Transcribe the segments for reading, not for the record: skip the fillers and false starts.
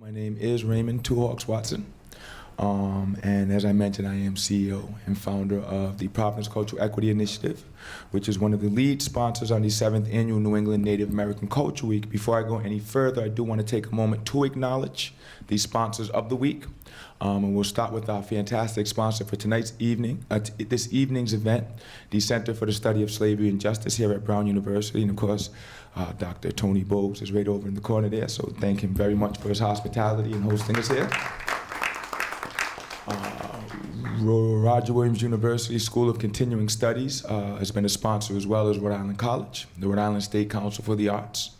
My name is Raymond Two Hawks Watson, and as I mentioned, I am CEO and founder of the Providence Cultural Equity Initiative, which is one of the lead sponsors on the 7th Annual New England Native American Culture Week. Before I go any further, I do want to take a moment to acknowledge the sponsors of the week, and we'll start with our fantastic sponsor for tonight's evening, this evening's event, the Center for the Study of Slavery and Justice here at Brown University, and of course, Dr. Tony Bowes is right over in the corner there, so thank him very much for his hospitality and hosting us here. Roger Williams University School of Continuing Studies has been a sponsor, as well as Rhode Island College, the Rhode Island State Council for the Arts,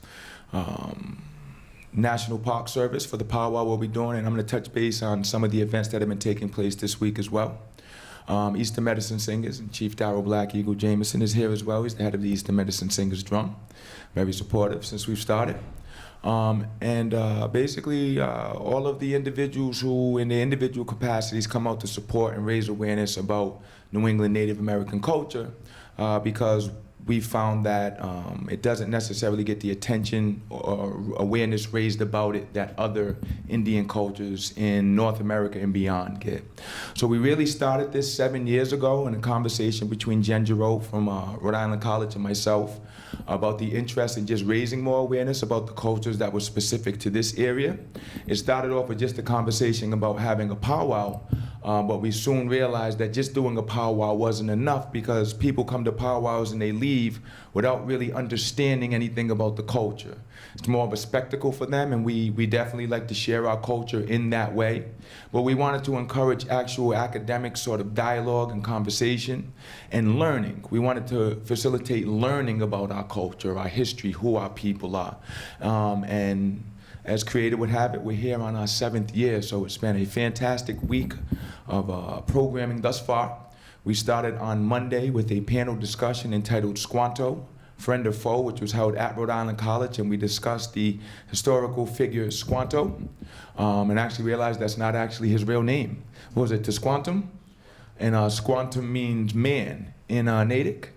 National Park Service for the powwow we'll be doing, and I'm going to touch base on some of the events that have been taking place this week as well. Eastern Medicine Singers, and Chief Darrell Black Eagle Jameson is here as well. He's the head of the Eastern Medicine Singers Drum. Very supportive since we've started. Basically, all of the individuals who, in their individual capacities, come out to support and raise awareness about New England Native American culture, because we found that it doesn't necessarily get the attention or awareness raised about it that other Indian cultures in North America and beyond get. So we really started this 7 years ago in a conversation between Jen Giroux from Rhode Island College and myself about the interest in just raising more awareness about the cultures that were specific to this area. It started off with just a conversation about having a powwow, but we soon realized that just doing a powwow wasn't enough, because people come to powwows and they leave without really understanding anything about the culture. It's more of a spectacle for them, and we definitely like to share our culture in that way. But we wanted to encourage actual academic sort of dialogue and conversation and learning. We wanted to facilitate learning about our culture, our history, who our people are. And as Creator would have it, we're here on our 7th year, so it's been a fantastic week of programming thus far. We started on Monday with a panel discussion entitled Squanto, Friend or Foe, which was held at Rhode Island College, and we discussed the historical figure Squanto, and actually realized that's not actually his real name. What was it, Tisquantum? And Squantum means man in Natick,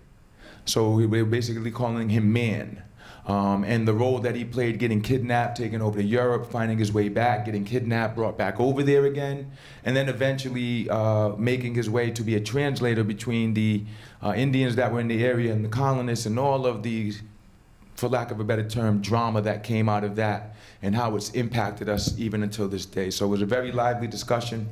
so we're basically calling him man. And the role that he played, getting kidnapped, taken over to Europe, finding his way back, getting kidnapped, brought back over there again, and then eventually making his way to be a translator between the Indians that were in the area and the colonists, and all of the, for lack of a better term, drama that came out of that and how it's impacted us even until this day. So it was a very lively discussion,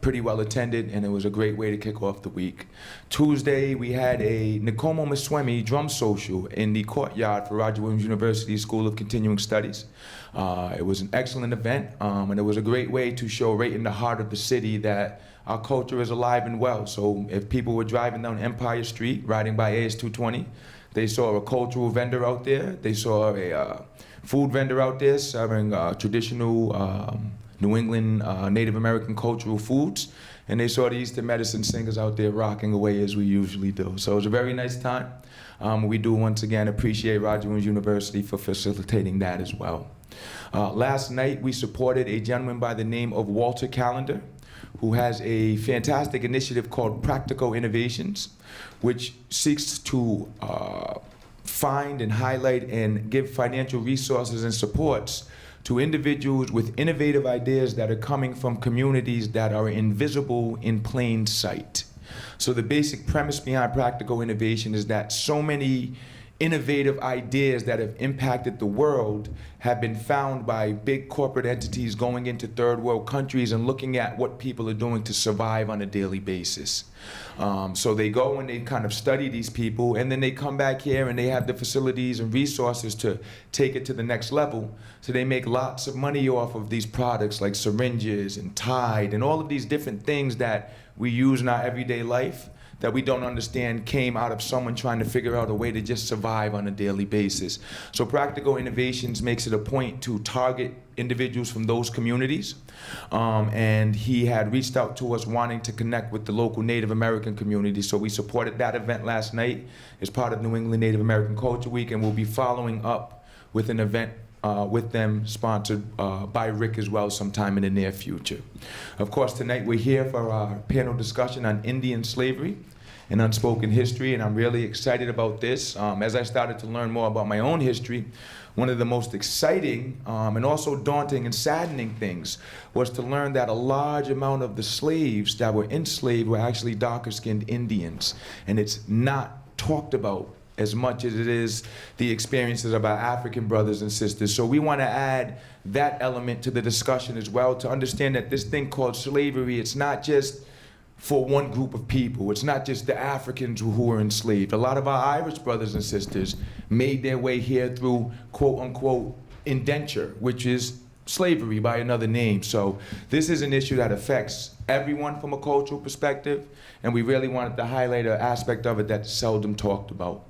pretty well attended, and it was a great way to kick off the week. Tuesday, we had a Nkomo Mswemi drum social in the courtyard for Roger Williams University School of Continuing Studies. It was an excellent event, and it was a great way to show right in the heart of the city that our culture is alive and well. So if people were driving down Empire Street, riding by AS 220, they saw a cultural vendor out there. They saw a food vendor out there serving traditional New England Native American cultural foods. And they saw the Eastern Medicine Singers out there rocking away as we usually do. So it was a very nice time. We do once again appreciate Roger Williams University for facilitating that as well. Last night we supported a gentleman by the name of Walter Callender, who has a fantastic initiative called Practical Innovations, which seeks to find and highlight and give financial resources and supports to individuals with innovative ideas that are coming from communities that are invisible in plain sight. So the basic premise behind Practical Innovation is that so many innovative ideas that have impacted the world have been found by big corporate entities going into third world countries and looking at what people are doing to survive on a daily basis. So they go and they kind of study these people, and then they come back here and they have the facilities and resources to take it to the next level. So they make lots of money off of these products like syringes and Tide and all of these different things that we use in our everyday life that we don't understand came out of someone trying to figure out a way to just survive on a daily basis. So Practical Innovations makes it a point to target individuals from those communities. And he had reached out to us wanting to connect with the local Native American community. So we supported that event last night as part of New England Native American Culture Week, and we'll be following up with an event with them, sponsored by Rick as well, sometime in the near future. Of course, tonight we're here for our panel discussion on Indian slavery and unspoken history, and I'm really excited about this. As I started to learn more about my own history, one of the most exciting and also daunting and saddening things was to learn that a large amount of the slaves that were enslaved were actually darker-skinned Indians, and it's not talked about as much as it is the experiences of our African brothers and sisters. So we want to add that element to the discussion as well, to understand that this thing called slavery, it's not just for one group of people. It's not just the Africans who were enslaved. A lot of our Irish brothers and sisters made their way here through quote unquote indenture, which is slavery by another name. So this is an issue that affects everyone from a cultural perspective, and we really wanted to highlight an aspect of it that's seldom talked about.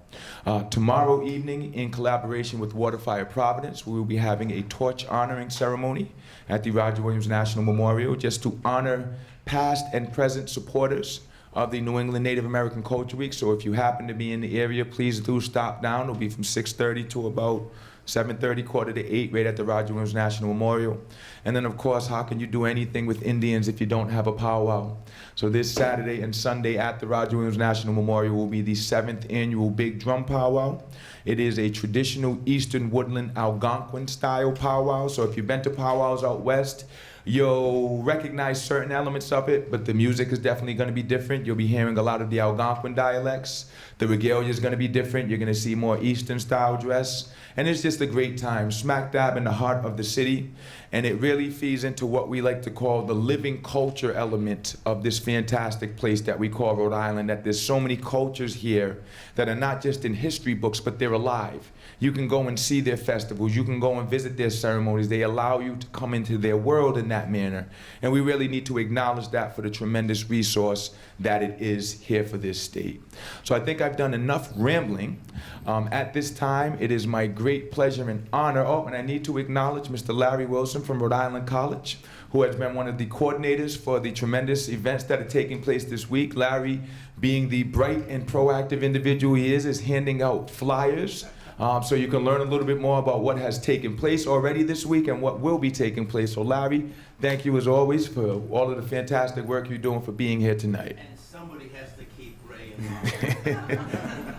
Tomorrow evening, in collaboration with Waterfire Providence, we will be having a torch honoring ceremony at the Roger Williams National Memorial, just to honor past and present supporters of the New England Native American Culture Week. So if you happen to be in the area, please do stop down. It'll be from 6:30 to about 7:30, quarter to 8, right at the Roger Williams National Memorial. And then, of course, how can you do anything with Indians if you don't have a powwow? So this Saturday and Sunday at the Roger Williams National Memorial will be the 7th annual Big Drum Powwow. It is a traditional Eastern Woodland Algonquin style powwow. So if you've been to powwows out west, you'll recognize certain elements of it, but the music is definitely going to be different. You'll be hearing a lot of the Algonquin dialects. The regalia is going to be different. You're going to see more Eastern style dress. And it's just a great time, smack dab in the heart of the city. And it really feeds into what we like to call the living culture element of this fantastic place that we call Rhode Island, that there's so many cultures here that are not just in history books, but they're alive. You can go and see their festivals. You can go and visit their ceremonies. They allow you to come into their world in that manner. And we really need to acknowledge that for the tremendous resource that it is here for this state. So I think I've done enough rambling. At this time, it is my great pleasure and honor. Oh, and I need to acknowledge Mr. Larry Wilson from Rhode Island College, who has been one of the coordinators for the tremendous events that are taking place this week. Larry, being the bright and proactive individual he is handing out flyers. So you can learn a little bit more about what has taken place already this week and what will be taking place. So Larry, thank you as always for all of the fantastic work you're doing, for being here tonight. And somebody has to keep Ray involved.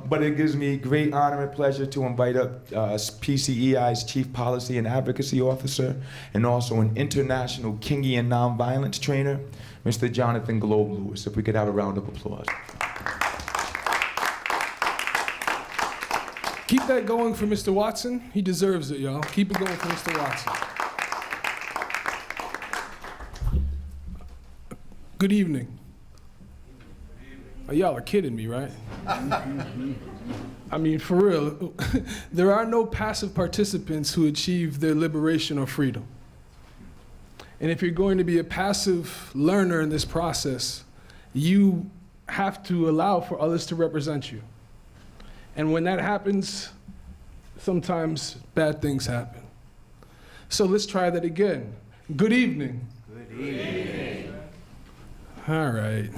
But it gives me great honor and pleasure to invite up PCEI's Chief Policy and Advocacy Officer and also an international Kingian nonviolence trainer, Mr. Jonathan Globe Lewis. If we could have a round of applause. Keep that going for Mr. Watson. He deserves it, y'all. Keep it going for Mr. Watson. Good evening. Y'all are kidding me, right? I mean, for real, there are no passive participants who achieve their liberation or freedom. And if you're going to be a passive learner in this process, you have to allow for others to represent you. And when that happens, sometimes bad things happen. So let's try that again. Good evening. Good evening. All right.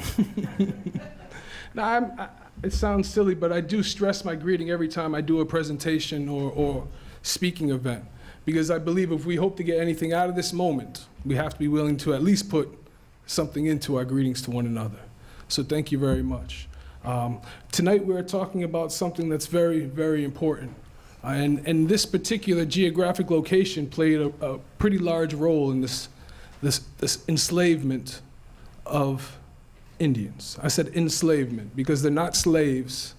Now, it sounds silly, but I do stress my greeting every time I do a presentation or speaking event, because I believe if we hope to get anything out of this moment, we have to be willing to at least put something into our greetings to one another. So thank you very much. Tonight we're talking about something that's very, very important. And this particular geographic location played a pretty large role in this enslavement of Indians. I said enslavement because they're not slaves,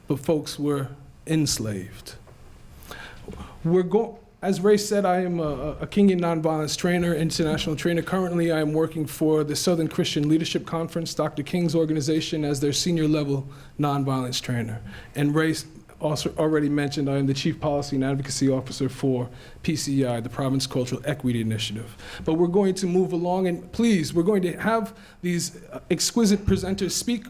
but folks were enslaved. As Ray said, I am a Kingian nonviolence trainer, international trainer. Currently, I am working for the Southern Christian Leadership Conference, Dr. King's organization, as their senior level nonviolence trainer. And Ray also already mentioned I am the Chief Policy and Advocacy Officer for PCEI, the Province Cultural Equity Initiative. But we're going to move along, and please, we're going to have these exquisite presenters speak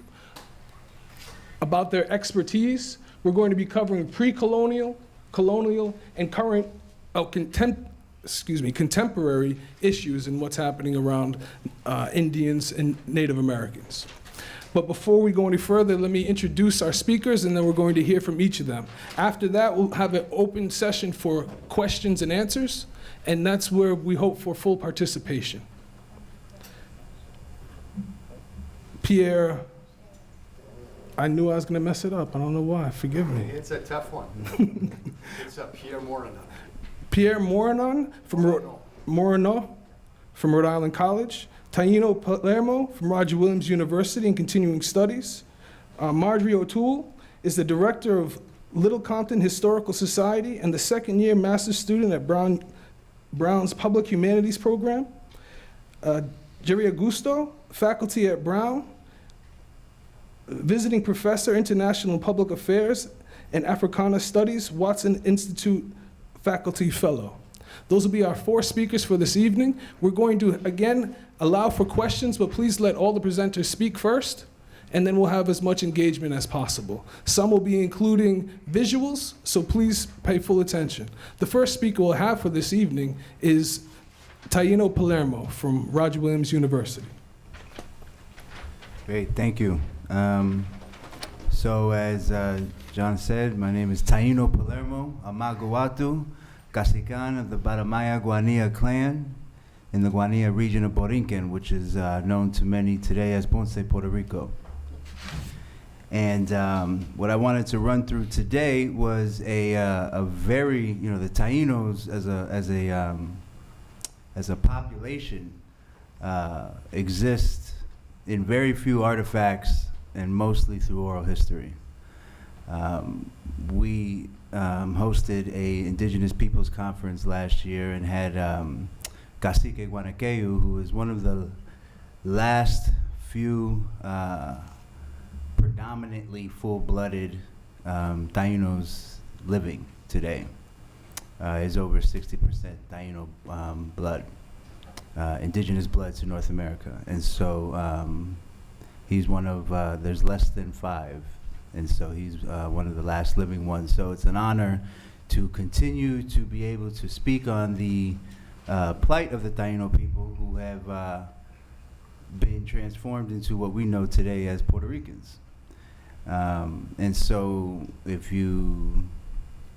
about their expertise. We're going to be covering pre-colonial, colonial, and current contemporary issues and what's happening around Indians and Native Americans. But before we go any further, let me introduce our speakers, and then we're going to hear from each of them. After that, we'll have an open session for questions and answers, and that's where we hope for full participation. Pierre I knew I was going to mess it up. I don't know why. Forgive me. It's a tough one. It's Pierre Morenon. Pierre Morenon from Moreno from Rhode Island College. Taino Palermo from Roger Williams University in continuing studies. Marjorie O'Toole is the director of Little Compton Historical Society and the second-year master's student at Brown's Public Humanities program. Jerry Augusto, faculty at Brown, visiting professor, international public affairs and Africana Studies, Watson Institute faculty fellow. Those will be our 4 speakers for this evening. We're going to, again, allow for questions, but please let all the presenters speak first, and then we'll have as much engagement as possible. Some will be including visuals, so please pay full attention. The first speaker we'll have for this evening is Taino Palermo from Roger Williams University. Great, thank you. So as John said, my name is Taino Palermo, Amaguatu, Cacican of the Baramaya Guanea clan in the Guanea region of Borinquen, which is known to many today as Ponce, Puerto Rico. And what I wanted to run through today was a very, the Tainos as a population exist in very few artifacts and mostly through oral history. We hosted a Indigenous Peoples Conference last year and had Cacique Guanaqueyu, who is one of the last few predominantly full-blooded Tainos living today. Is over 60% Taino blood, indigenous blood to North America. And so he's one of, there's less than 5. And so he's one of the last living ones. So it's an honor to continue to be able to speak on the plight of the Taino people who have been transformed into what we know today as Puerto Ricans. And so if you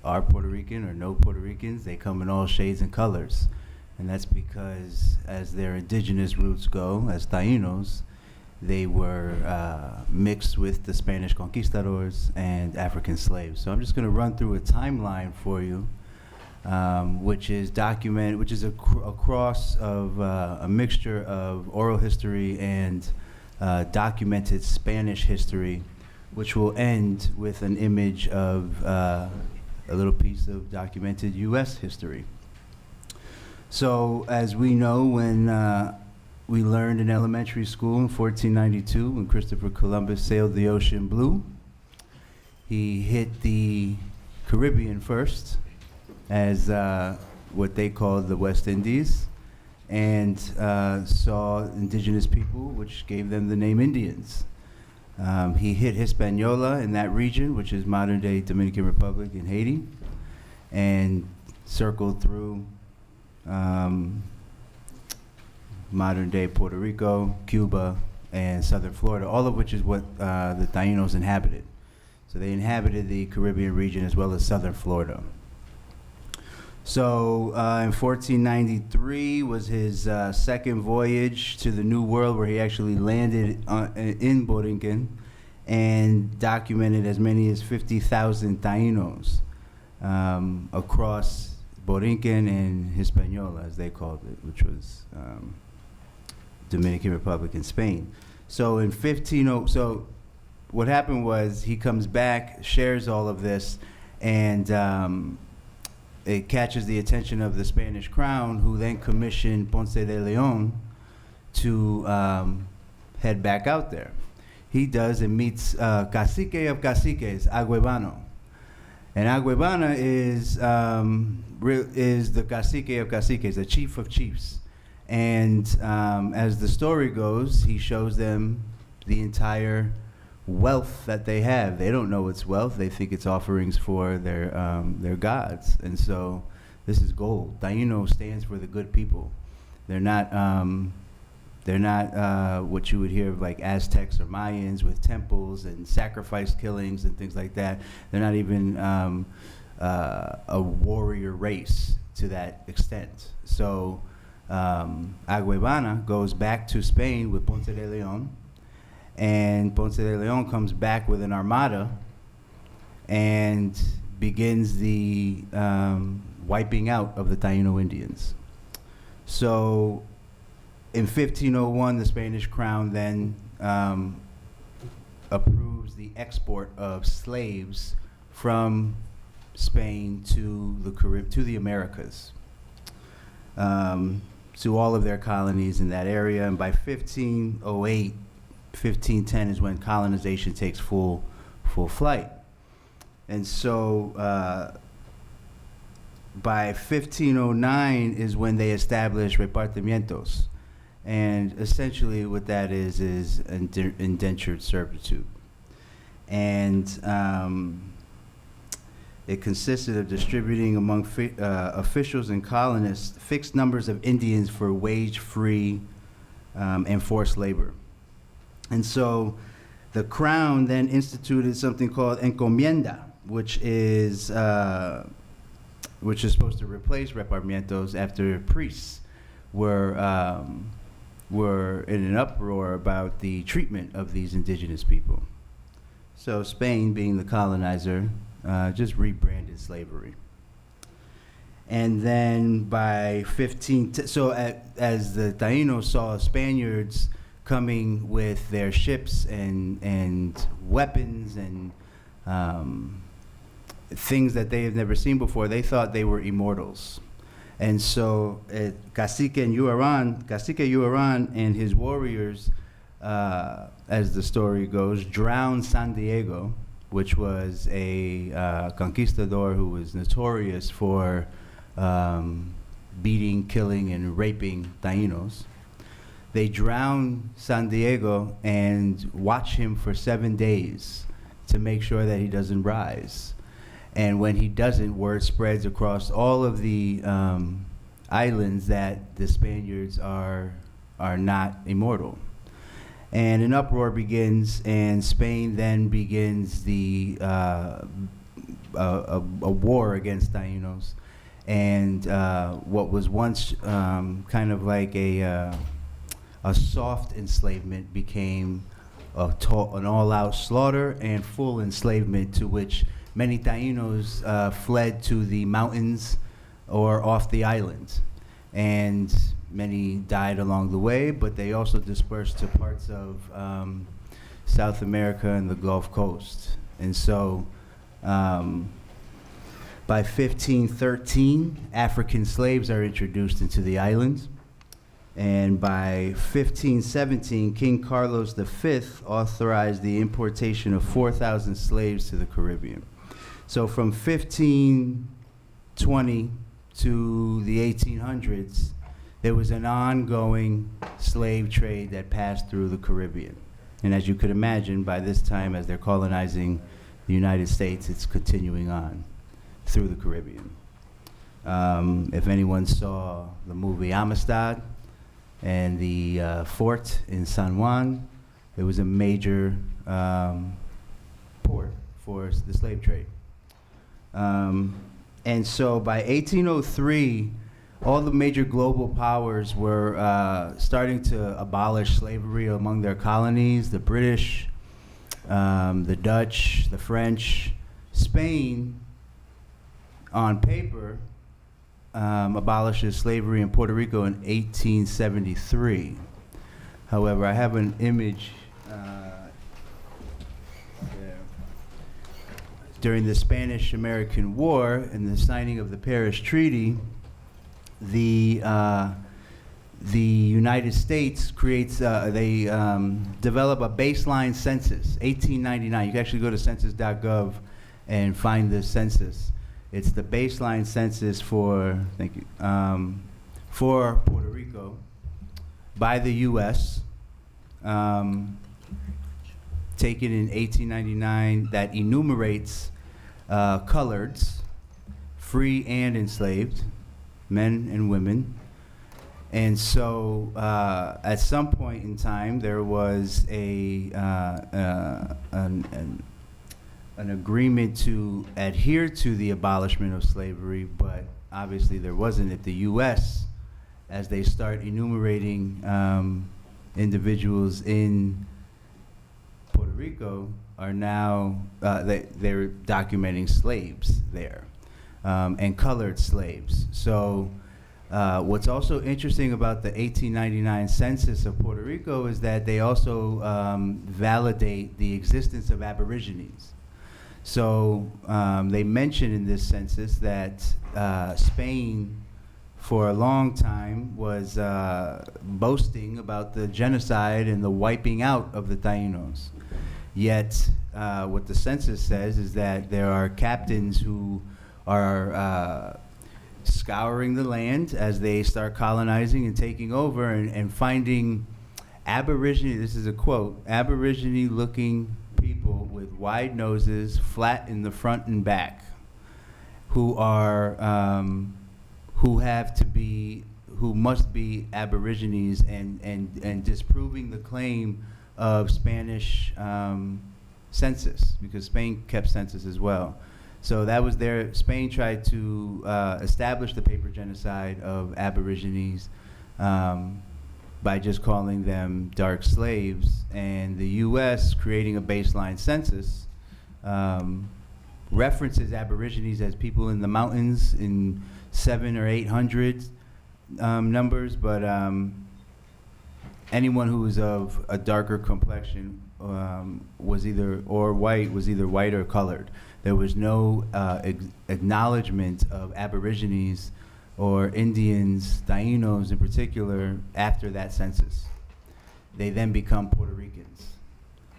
are Puerto Rican or know Puerto Ricans, they come in all shades and colors. And that's because as their indigenous roots go, as Tainos, they were mixed with the Spanish conquistadors and African slaves. So I'm just gonna run through a timeline for you, which is a cross of a mixture of oral history and documented Spanish history, which will end with an image of a little piece of documented US history. So as we know, when we learned in elementary school in 1492, when Christopher Columbus sailed the ocean blue, he hit the Caribbean first as what they called the West Indies, and saw indigenous people, which gave them the name Indians. He hit Hispaniola in that region, which is modern-day Dominican Republic and Haiti, and circled through modern-day Puerto Rico, Cuba, and southern Florida, all of which is what the Tainos inhabited. So they inhabited the Caribbean region as well as southern Florida. So in 1493 was his second voyage to the New World, where he actually landed in Borinquen and documented as many as 50,000 Tainos across Borinquen and Hispaniola, as they called it, which was Dominican Republic and Spain. So in so what happened was he comes back, shares all of this, and it catches the attention of the Spanish crown, who then commissioned Ponce de Leon to head back out there. He does and meets Cacique of Caciques, Agüevano. And Agüevana is the Cacique of Caciques, the chief of chiefs. And as the story goes, he shows them the entire wealth that they have. They don't know it's wealth. They think it's offerings for their gods. And so this is gold. Taino stands for the good people. They're not what you would hear of like Aztecs or Mayans with temples and sacrifice killings and things like that. They're not even a warrior race to that extent. So Agüevana goes back to Spain with Ponce de Leon, And Ponce de Leon comes back with an armada and begins the wiping out of the Taino Indians. So in 1501, the Spanish crown then approves the export of slaves from Spain to the Americas, to all of their colonies in that area. And by 1508, 1510 is when colonization takes full flight. And so by 1509 is when they establish repartimientos. And essentially what that is indentured servitude. And it consisted of distributing among officials and colonists fixed numbers of Indians for wage-free and forced labor. And so the crown then instituted something called encomienda, which is supposed to replace repartimientos after priests were in an uproar about the treatment of these indigenous people. So Spain, being the colonizer, just rebranded slavery. And then by as the Taínos saw Spaniards coming with their ships and weapons and things that they had never seen before, they thought they were immortals. And so Cacique Yuaran and his warriors, as the story goes, drowned San Diego, which was a conquistador who was notorious for beating, killing, and raping Taínos. They drown San Diego and watch him for 7 days to make sure that he doesn't rise. And when he doesn't, word spreads across all of the islands that the Spaniards are not immortal. And an uproar begins, and Spain then begins a war against Taínos. And what was once kind of like a soft enslavement became an all-out slaughter and full enslavement, to which many Taínos fled to the mountains or off the island. And many died along the way, but they also dispersed to parts of South America and the Gulf Coast. And so by 1513, African slaves are introduced into the island. And by 1517, King Carlos V authorized the importation of 4,000 slaves to the Caribbean. So from 1520 to the 1800s, there was an ongoing slave trade that passed through the Caribbean. And as you could imagine, by this time, as they're colonizing the United States, it's continuing on through the Caribbean. If anyone saw the movie Amistad and the fort in San Juan, it was a major port for the slave trade. And so by 1803, all the major global powers were starting to abolish slavery among their colonies: the British, the Dutch, the French. Spain, on paper, abolishes slavery in Puerto Rico in 1873. However, I have an image there. During the Spanish-American War and the signing of the Paris Treaty, the United States creates, they develop a baseline census, 1899. You can actually go to census.gov and find the census. It's the baseline census for, for Puerto Rico by the U.S., taken in 1899, that enumerates coloreds, free and enslaved, men and women. And so at some point in time, there was an agreement to adhere to the abolishment of slavery, but obviously there wasn't. If the U.S., as they start enumerating individuals in Puerto Rico are now, they're documenting slaves there, and colored slaves. So what's also interesting about the 1899 census of Puerto Rico is that they also validate the existence of Aborigines. So they mention in this census that Spain, for a long time, was boasting about the genocide and the wiping out of the Taínos. Yet, what the census says is that there are captains who are scouring the land as they start colonizing and taking over and finding Aborigine, this is a quote, Aborigine-looking people with wide noses, flat in the front and back, who are, who must be Aborigines and disproving the claim of Spanish census, because Spain kept census as well. So that was Spain tried to establish the paper genocide of Aborigines by just calling them dark slaves, and the U.S. creating a baseline census references Aborigines as people in the mountains in 700 or 800 numbers, but anyone who was of a darker complexion was either white or colored. There was no acknowledgement of Aborigines or Indians, Taínos in particular, after that census. They then become Puerto Ricans.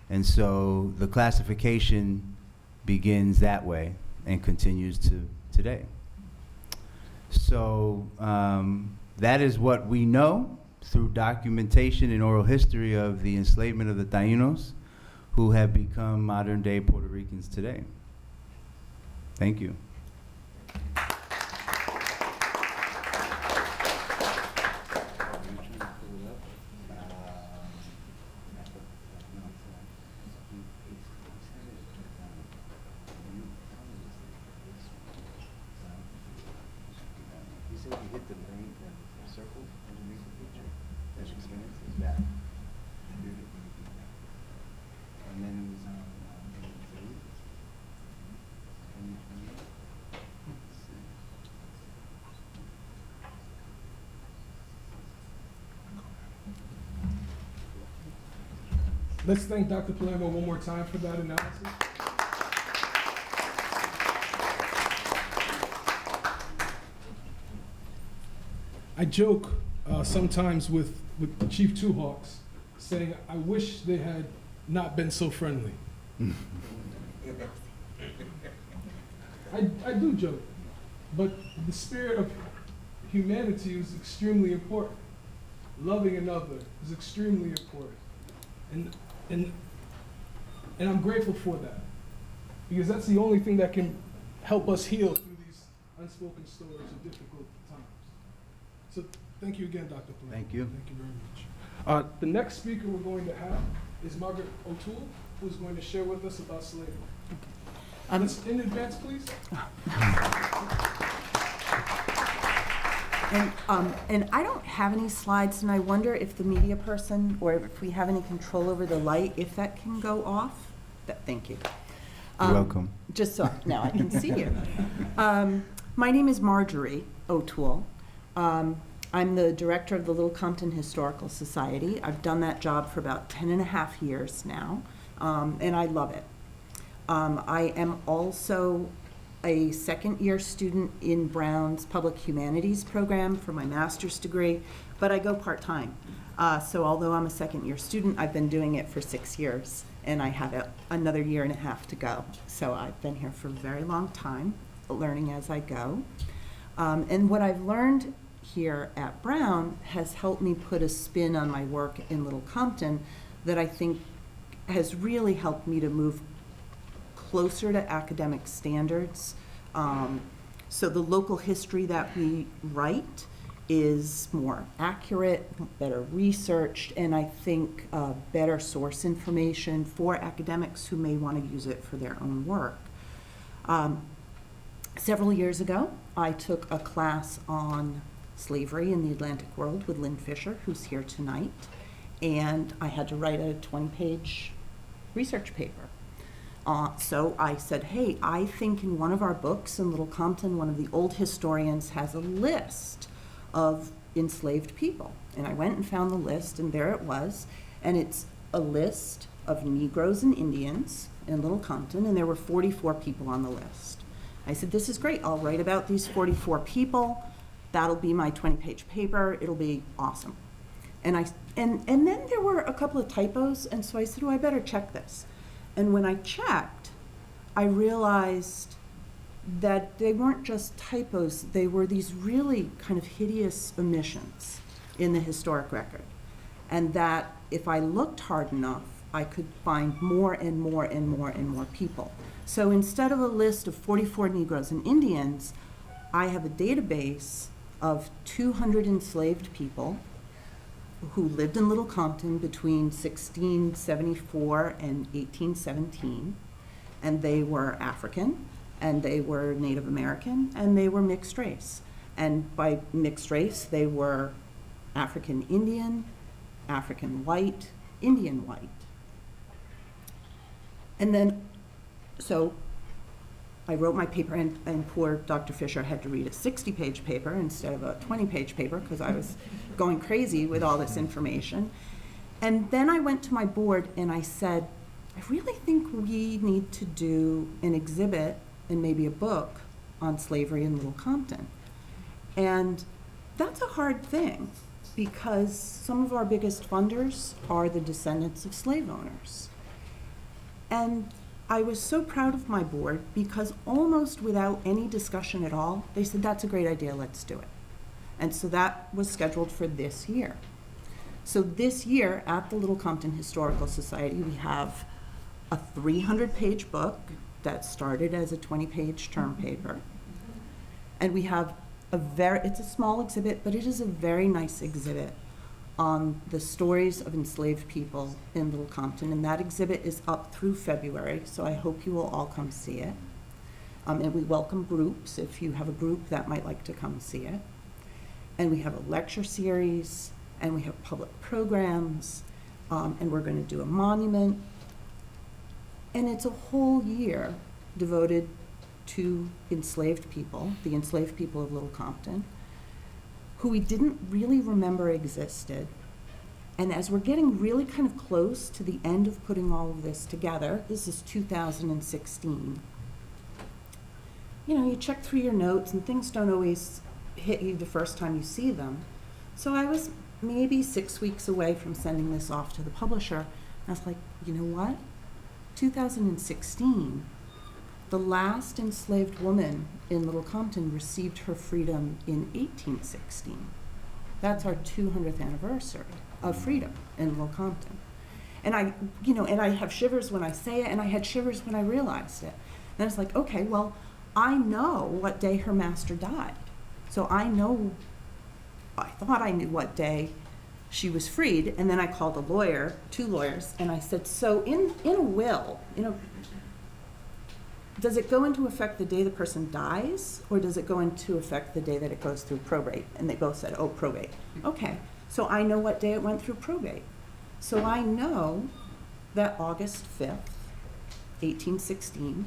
And so the classification begins that way and continues to today. So that is what we know through documentation and oral history of the enslavement of the Taínos, who have become modern-day Puerto Ricans today. Thank you. You said you hit the lane, the circle underneath the picture. That's your experience, is that. And then it was Let's thank Dr. Palermo one more time for that analysis. I joke sometimes with Chief Two Hawks, saying, I wish they had not been so friendly. I do joke, but the spirit of humanity is extremely important. Loving another is extremely important. And I'm grateful for that, because that's the only thing that can help us heal through these unspoken stories of difficult times. So thank you again, Dr. Palermo. Thank you. Thank you very much. The next speaker we're going to have is Margaret O'Toole, who's going to share with us about slavery. Let's, in advance, please. And I don't have any slides, and I wonder if the media person, or if we have any control over the light, if that can go off. Thank you. You're welcome. Just so now I can see you. My name is Marjorie O'Toole. I'm the director of the Little Compton Historical Society. I've done that job for about 10.5 years now, and I love it. I am also a second-year student in Brown's Public Humanities program for my master's degree, but I go part-time. So although I'm a second-year student, I've been doing it for 6 years, and I have another 1.5 years to go. So I've been here for a very long time, learning as I go. And what I've learned here at Brown has helped me put a spin on my work in Little Compton that I think has really helped me to move closer to academic standards. So the local history that we write is more accurate, better researched, and I think better source information for academics who may want to use it for their own work. Several years ago, I took a class on slavery in the Atlantic world with Lynn Fisher, who's here tonight, and I had to write a 20-page research paper. So I said, hey, I think in one of our books in Little Compton, one of the old historians has a list of enslaved people. And I went and found the list, and there it was. And it's a list of Negroes and Indians in Little Compton, and there were 44 people on the list. I said, this is great. I'll write about these 44 people. That'll be my 20-page paper. It'll be awesome. And then there were a couple of typos, and so I said, oh, I better check this. And when I checked, I realized that they weren't just typos, they were these really kind of hideous omissions in the historic record. And that if I looked hard enough, I could find more and more and more and more people. So instead of a list of 44 Negroes and Indians, I have a database of 200 enslaved people who lived in Little Compton between 1674 and 1817, and they were African, and they were Native American, and they were mixed race. And by mixed race, they were African Indian, African white, Indian white. And then, so I wrote my paper, and poor Dr. Fisher had to read a 60-page paper instead of a 20-page paper because I was going crazy with all this information. And then I went to my board and I said, I really think we need to do an exhibit and maybe a book on slavery in Little Compton. And that's a hard thing because some of our biggest funders are the descendants of slave owners. And I was so proud of my board because almost without any discussion at all, they said, that's a great idea, let's do it. And so that was scheduled for this year. So this year at the Little Compton Historical Society, we have a 300-page book that started as a 20-page term paper. And we have it's a small exhibit, but it is a very nice exhibit on the stories of enslaved people in Little Compton. And that exhibit is up through February, so I hope you will all come see it. And we welcome groups if you have a group that might like to come see it. And we have a lecture series, and we have public programs, and we're going to do a monument. And it's a whole year devoted to enslaved people, the enslaved people of Little Compton, who we didn't really remember existed. And as we're getting really kind of close to the end of putting all of this together, this is 2016, you check through your notes and things don't always hit you the first time you see them. So I was maybe 6 weeks away from sending this off to the publisher. And I was like, you know what? 2016, the last enslaved woman in Little Compton received her freedom in 1816. That's our 200th anniversary of freedom in Little Compton. And I have shivers when I say it, and I had shivers when I realized it. And I was like, okay, well, I know what day her master died. So I thought I knew what day she was freed, and then I called a lawyer, 2 lawyers, and I said, so in a will, does it go into effect the day the person dies, or does it go into effect the day that it goes through probate? And they both said, oh, probate. Okay, so I know what day it went through probate. So I know that August 5th, 1816,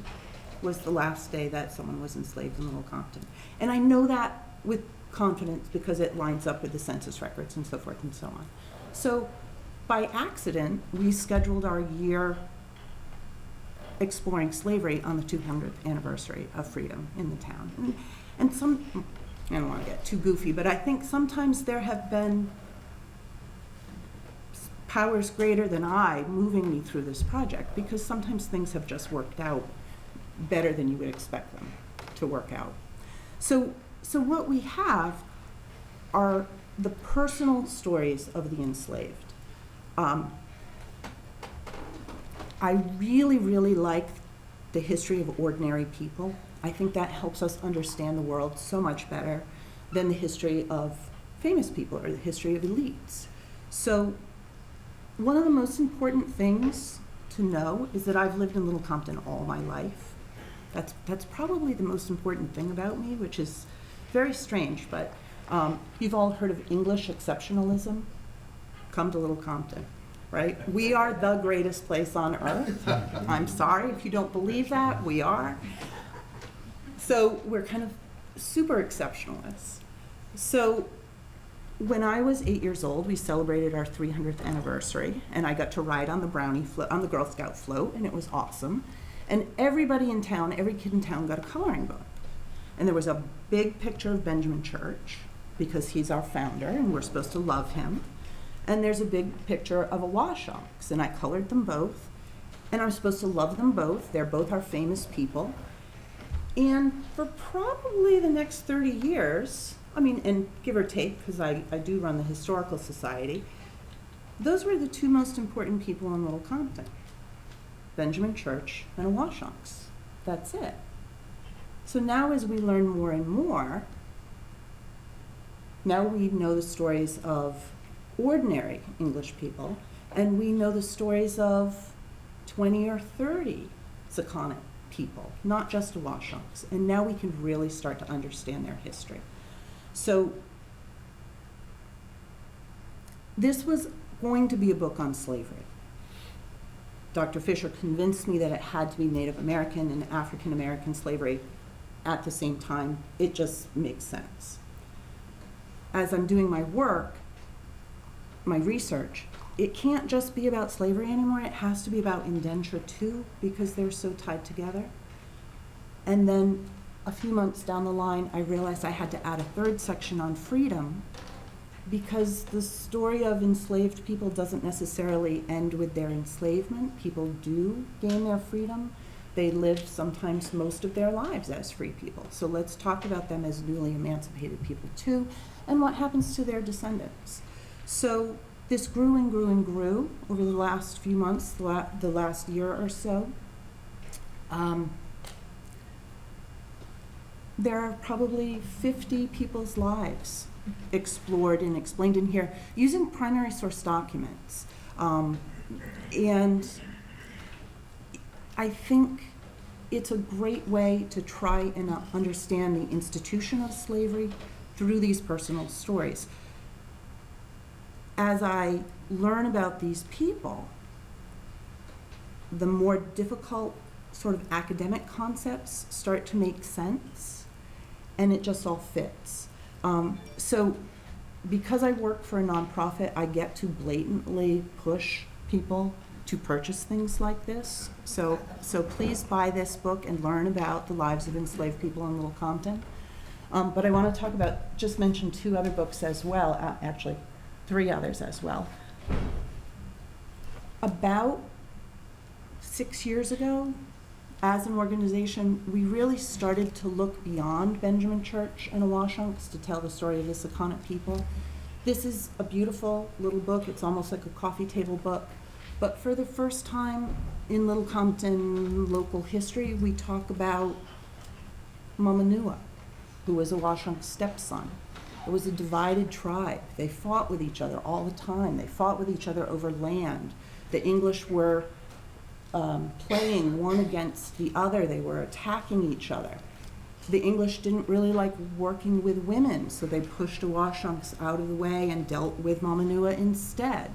was the last day that someone was enslaved in Little Compton. And I know that with confidence because it lines up with the census records and so forth and so on. So by accident, we scheduled our year exploring slavery on the 200th anniversary of freedom in the town. And I don't want to get too goofy, but I think sometimes there have been powers greater than I moving me through this project because sometimes things have just worked out better than you would expect them to work out. So what we have are the personal stories of the enslaved. I really, really like the history of ordinary people. I think that helps us understand the world so much better than the history of famous people or the history of elites. So one of the most important things to know is that I've lived in Little Compton all my life. That's probably the most important thing about me, which is very strange, but you've all heard of English exceptionalism. Come to Little Compton. right? We are the greatest place on earth. I'm sorry if you don't believe that, we are. So we're kind of super exceptionalists. So when I was 8 years old, we celebrated our 300th anniversary, and I got to ride on the brownie float, on the Girl Scout float, and it was awesome. And everybody in town, every kid in town got a coloring book. And there was a big picture of Benjamin Church, because he's our founder, and we're supposed to love him. And there's a big picture of a Awashonks, and I colored them both, and I'm supposed to love them both. They're both our famous people. And for probably the next 30 years, I mean, and give or take, because I do run the Historical Society, those were the two most important people in Little Compton. Benjamin Church and Awashonks. That's it. So now as we learn more and more, now we know the stories of ordinary English people, and we know the stories of 20 or 30 Sakonnet people, not just Awashonks. And now we can really start to understand their history. So this was going to be a book on slavery. Dr. Fisher convinced me that it had to be Native American and African American slavery at the same time. It just makes sense. As I'm doing my work, my research, it can't just be about slavery anymore. It has to be about indenture too, because they're so tied together. And then a few months down the line, I realized I had to add a third section on freedom, because the story of enslaved people doesn't necessarily end with their enslavement. People do gain their freedom. They live sometimes most of their lives as free people. So let's talk about them as newly emancipated people too, and what happens to their descendants. So this grew and grew and grew over the last few months, the last year or so. There are probably 50 people's lives explored and explained in here using primary source documents. And I think it's a great way to try and understand the institution of slavery through these personal stories. As I learn about these people, the more difficult sort of academic concepts start to make sense, and it just all fits. So because I work for a nonprofit, I get to blatantly push people to purchase things like this. So please buy this book and learn about the lives of enslaved people in Little Compton. But I want to talk about, just mention two other books as well, actually 3 others as well. About 6 years ago, as an organization, we really started to look beyond Benjamin Church and Awashonks to tell the story of the Sakonnet people. This is a beautiful little book. It's almost like a coffee table book. But for the first time in Little Compton local history, we talk about Mamanua, who was Awashonk's stepson. It was a divided tribe. They fought with each other all the time. They fought with each other over land. The English were playing one against the other. They were attacking each other. The English didn't really like working with women, so they pushed Awashonks out of the way and dealt with Mamanua instead.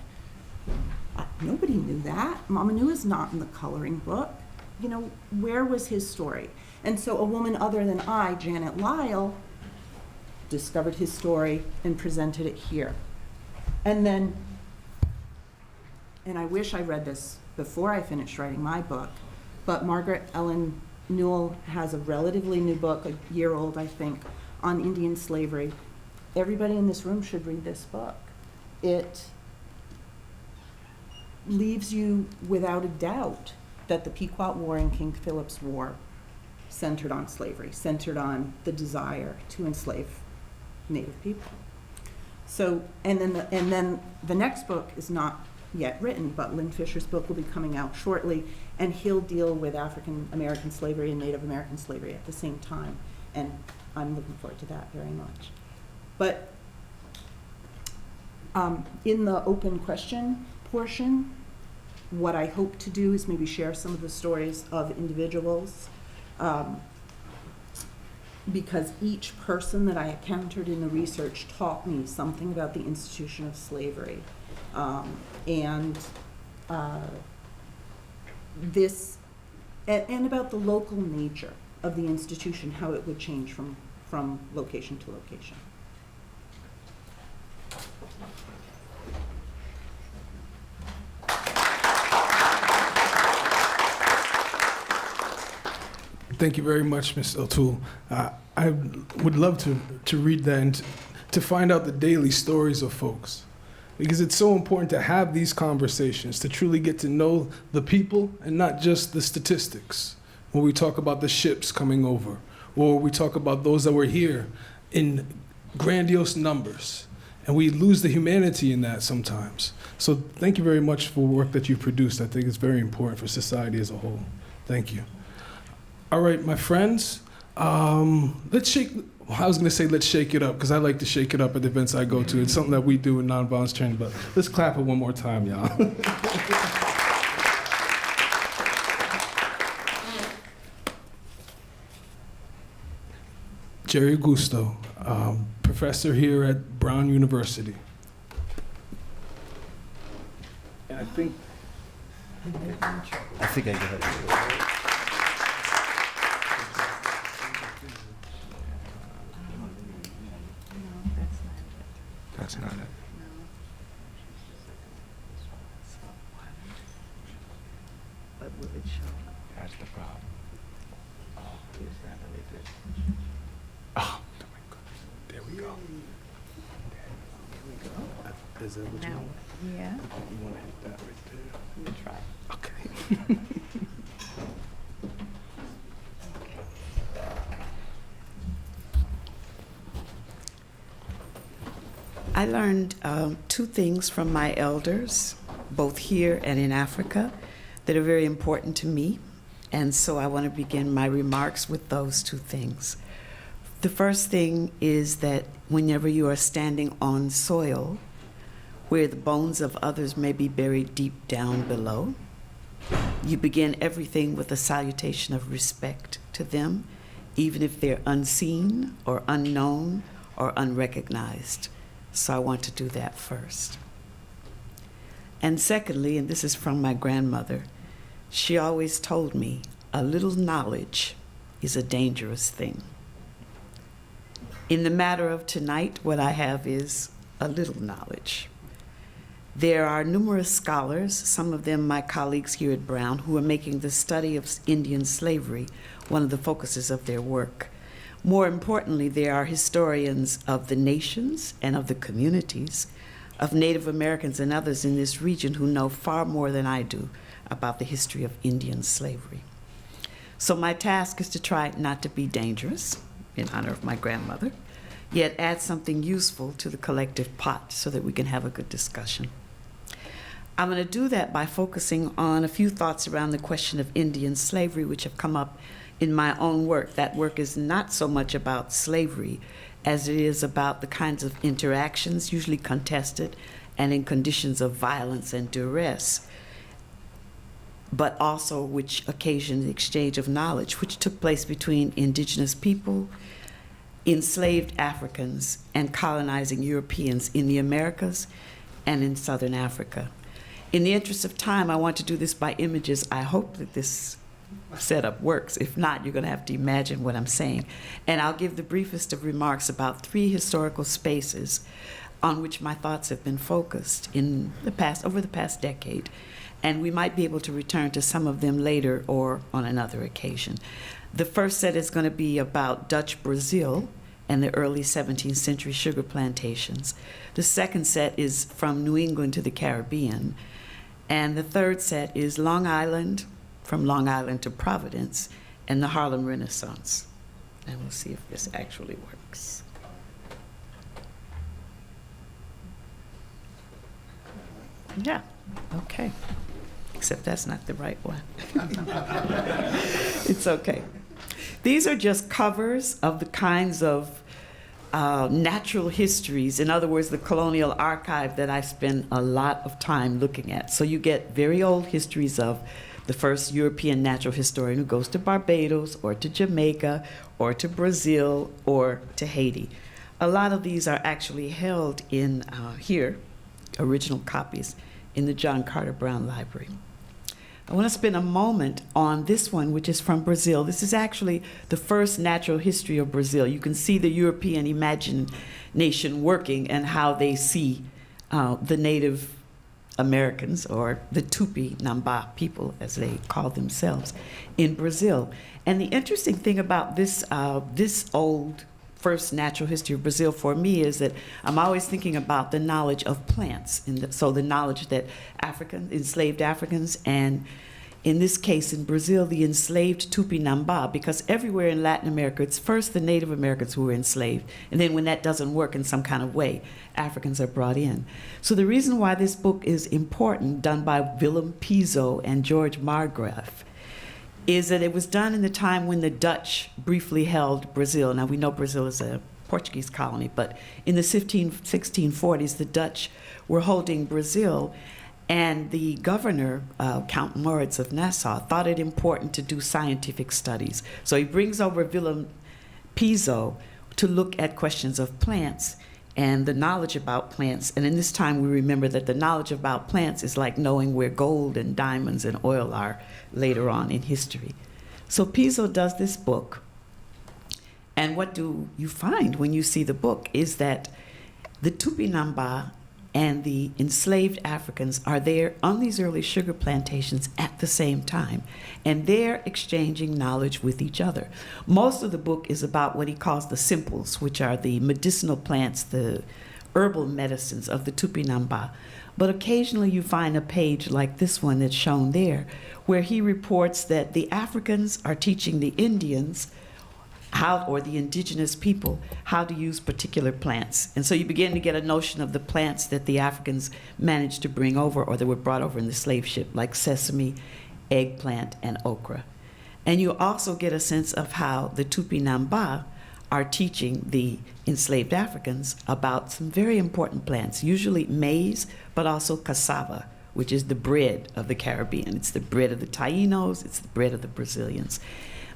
Nobody knew that. Mamanua's not in the coloring book. You know, where was his story? And so a woman other than I, Janet Lyle, discovered his story and presented it here. And then, and I wish I read this before I finished writing my book, but Margaret Ellen Newell has a relatively new book, a year old, I think, on Indian slavery. Everybody in this room should read this book. It leaves you without a doubt that the Pequot War and King Philip's War centered on slavery, centered on the desire to enslave Native people. So, and then the next book is not yet written, but Lynn Fisher's book will be coming out shortly, and he'll deal with African American slavery and Native American slavery at the same time, and I'm looking forward to that very much. But in the open question portion, what I hope to do is maybe share some of the stories of individuals, because each person that I encountered in the research taught me something about the institution of slavery. And this, and about the local nature of the institution, how it would change from location to location. Thank you very much, Ms. O'Toole. I would love to read that and to find out the daily stories of folks, because it's so important to have these conversations, to truly get to know the people and not just the statistics. When we talk about the ships coming over, or we talk about those that were here in grandiose numbers, and we lose the humanity in that sometimes. So thank you very much for work that you produced. I think it's very important for society as a whole. Thank you. All right, my friends, let's shake, well, I was gonna say let's shake it up, because I like to shake it up at the events I go to. It's something that we do in nonviolence training, but let's clap it one more time, y'all. Jerry Augusto, professor here at Brown University. And I think I go ahead. That's not it. That's the problem. Oh, my goodness. There we go. Is that what you Now, want? yeah, You want to hit that right there? we'll try. Okay. I learned two things from my elders, both here and in Africa, that are very important to me. And so I want to begin my remarks with those two things. The first thing is that whenever you are standing on soil where the bones of others may be buried deep down below, you begin everything with a salutation of respect to them, even if they're unseen or unknown or unrecognized. So I want to do that first. And secondly, and this is from my grandmother, she always told me, a little knowledge is a dangerous thing. In the matter of tonight, what I have is a little knowledge. There are numerous scholars, some of them my colleagues here at Brown, who are making the study of Indian slavery one of the focuses of their work. More importantly, there are historians of the nations and of the communities of Native Americans and others in this region who know far more than I do about the history of Indian slavery. So my task is to try not to be dangerous, in honor of my grandmother, yet add something useful to the collective pot so that we can have a good discussion. I'm going to do that by focusing on a few thoughts around the question of Indian slavery, which have come up in my own work. That work is not so much about slavery as it is about the kinds of interactions, usually contested and in conditions of violence and duress, but also which occasioned the exchange of knowledge, which took place between indigenous people, enslaved Africans, and colonizing Europeans in the Americas and in Southern Africa. In the interest of time, I want to do this by images. I hope that this setup works. If not, you're going to have to imagine what I'm saying. And I'll give the briefest of remarks about 3 historical spaces on which my thoughts have been focused in the past, over the past decade. And we might be able to return to some of them later or on another occasion. The first set is going to be about Dutch Brazil and the early 17th century sugar plantations. The second set is from New England to the Caribbean. And the third set is Long Island, from Long Island to Providence, and the Harlem Renaissance. And we'll see if this actually works. Yeah, okay. Except that's not the right one. It's okay. These are just covers of the kinds of natural histories, in other words, the colonial archive that I spend a lot of time looking at. So you get very old histories of the first European natural historian who goes to Barbados or to Jamaica or to Brazil or to Haiti. A lot of these are actually held in here, original copies, in the John Carter Brown Library. I want to spend a moment on this one, which is from Brazil. This is actually the first natural history of Brazil. You can see the European imagination working and how they see the Native Americans, or the Tupi-Namba people, as they call themselves, in Brazil. And the interesting thing about this, this old first natural history of Brazil for me is that I'm always thinking about the knowledge of plants. So the knowledge that enslaved Africans, and in this case in Brazil, the enslaved Tupi-Namba, because everywhere in Latin America, it's first the Native Americans who were enslaved, and then when that doesn't work in some kind of way, Africans are brought in. So the reason why this book is important, done by Willem Piso and George Margraaf, is that it was done in the time when the Dutch briefly held Brazil. Now, we know Brazil is a Portuguese colony, but in the 1640s, the Dutch were holding Brazil, and the governor, Count Moritz of Nassau, thought it important to do scientific studies. So he brings over Willem Piso to look at questions of plants and the knowledge about plants. And in this time, we remember that the knowledge about plants is like knowing where gold and diamonds and oil are later on in history. So Piso does this book. And what do you find when you see the book is that the Tupi-Namba and the enslaved Africans are there on these early sugar plantations at the same time, and they're exchanging knowledge with each other. Most of the book is about what he calls the simples, which are the medicinal plants, the herbal medicines of the Tupi-Namba. But occasionally you find a page like this one that's shown there, where he reports that the Africans are teaching the Indians how, or the indigenous people, how to use particular plants. And so you begin to get a notion of the plants that the Africans managed to bring over, or that were brought over in the slave ship, like sesame, eggplant, and okra. And you also get a sense of how the Tupi-Namba are teaching the enslaved Africans about some very important plants, usually maize, but also cassava, which is the bread of the Caribbean. It's the bread of the Tainos, it's the bread of the Brazilians.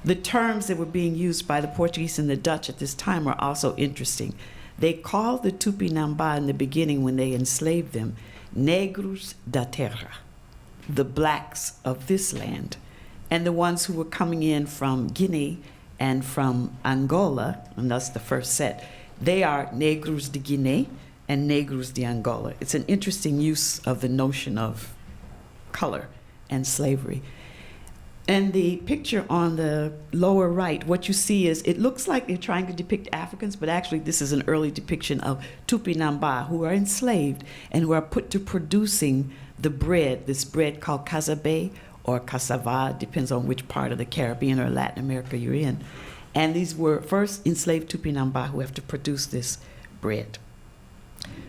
The terms that were being used by the Portuguese and the Dutch at this time are also interesting. They called the Tupi-Namba in the beginning, when they enslaved them, negros da terra, the blacks of this land. And the ones who were coming in from Guinea and from Angola, and that's the first set, they are negros de Guinea and negros de Angola. It's an interesting use of the notion of color and slavery. And the picture on the lower right, what you see is, it looks like they're trying to depict Africans, but actually this is an early depiction of Tupi-Namba, who are enslaved and who are put to producing the bread, this bread called casabe or cassava, depends on which part of the Caribbean or Latin America you're in. And these were first enslaved Tupi-Namba who have to produce this bread.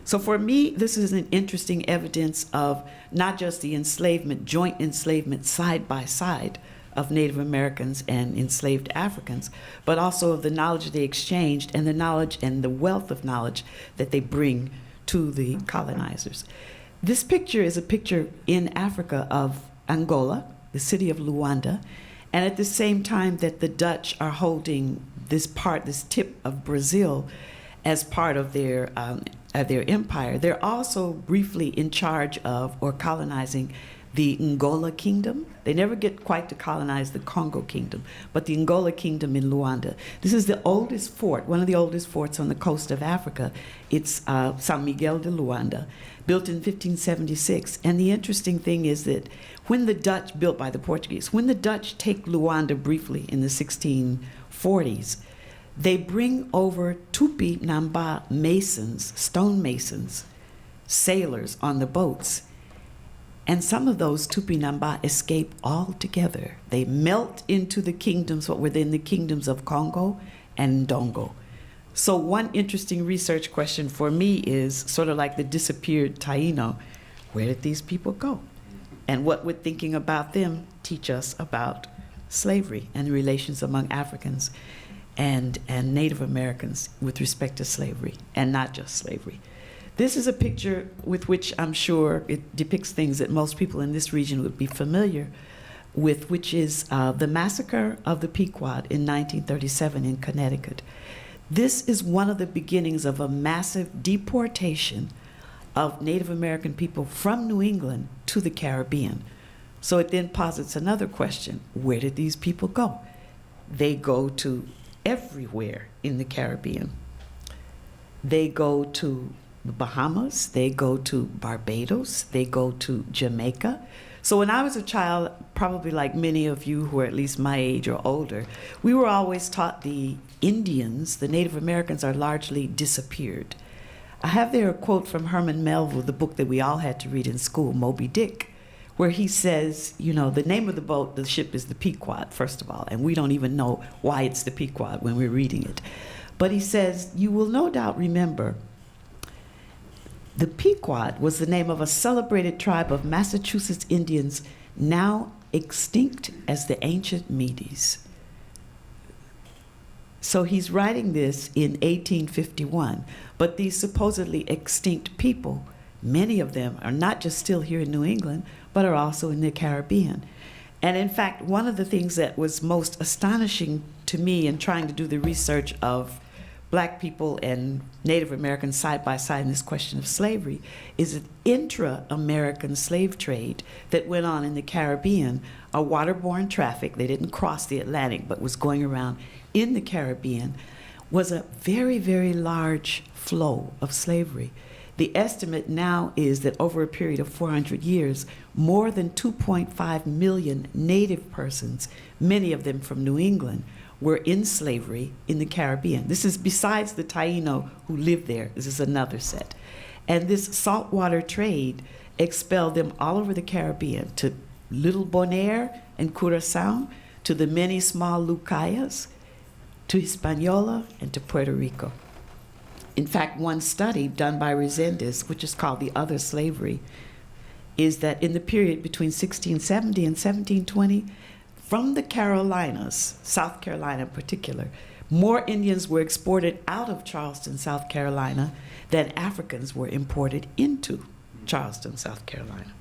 So for me, this is an interesting evidence of not just the enslavement, joint enslavement side by side of Native Americans and enslaved Africans, but also of the knowledge they exchanged and the knowledge and the wealth of knowledge that they bring to the colonizers. This picture is a picture in Africa of Angola, the city of Luanda, and at the same time that the Dutch are holding this tip of Brazil as part of their empire, they're also briefly in charge of, or colonizing, the Angola kingdom. They never get quite to colonize the Congo kingdom, but the Angola kingdom in Luanda. This is the oldest fort, one of the oldest forts on the coast of Africa. It's San Miguel de Luanda, built in 1576. And the interesting thing is that when the Dutch, built by the Portuguese, when the Dutch take Luanda briefly in the 1640s, they bring over Tupi-Namba masons, stonemasons, sailors on the boats. And some of those Tupi-Namba escape altogether. They melt into the kingdoms, what were then the kingdoms of Congo and Ndongo. So one interesting research question for me is sort of like the disappeared Taino. Where did these people go? And what would thinking about them teach us about slavery and the relations among Africans and Native Americans with respect to slavery, and not just slavery? This is a picture with which I'm sure it depicts things that most people in this region would be familiar with, which is the massacre of the Pequot in 1937 in Connecticut. This is one of the beginnings of a massive deportation of Native American people from New England to the Caribbean. So it then posits another question. Where did these people go? They go to everywhere in the Caribbean. They go to the Bahamas, they go to Barbados, they go to Jamaica. So when I was a child, probably like many of you who are at least my age or older, we were always taught the Indians, the Native Americans, are largely disappeared. I have there a quote from Herman Melville, the book that we all had to read in school, Moby Dick, where he says, you know, the name of the boat, the ship is the Pequod, first of all, and we don't even know why it's the Pequod when we're reading it. But he says, you will no doubt remember the Pequod was the name of a celebrated tribe of Massachusetts Indians now extinct as the ancient Medes. So he's writing this in 1851, but these supposedly extinct people, many of them are not just still here in New England, but are also in the Caribbean. And in fact, one of the things that was most astonishing to me in trying to do the research of Black people and Native Americans side by side in this question of slavery is an intra-American slave trade that went on in the Caribbean, a waterborne traffic. They didn't cross the Atlantic, but was going around in the Caribbean, was a very, very large flow of slavery. The estimate now is that over a period of 400 years, more than 2.5 million Native persons, many of them from New England, were in slavery in the Caribbean. This is besides the Taino who lived there. This is another set. And this saltwater trade expelled them all over the Caribbean, to Little Bonaire and Curacao, to the many small Lucayas, to Hispaniola, and to Puerto Rico. In fact, one study done by Resendez, which is called The Other Slavery, is that in the period between 1670 and 1720, from the Carolinas, South Carolina in particular, more Indians were exported out of Charleston, South Carolina, than Africans were imported into Charleston, South Carolina.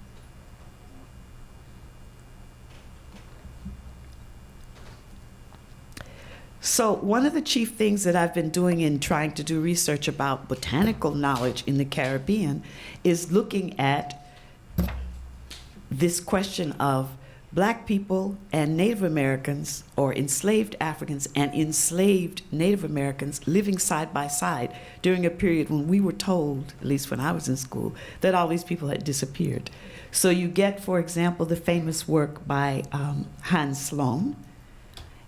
So one of the chief things that I've been doing in trying to do research about botanical knowledge in the Caribbean is looking at this question of Black people and Native Americans, or enslaved Africans and enslaved Native Americans, living side by side during a period when we were told, at least when I was in school, that all these people had disappeared. So you get, for example, the famous work by Hans Sloane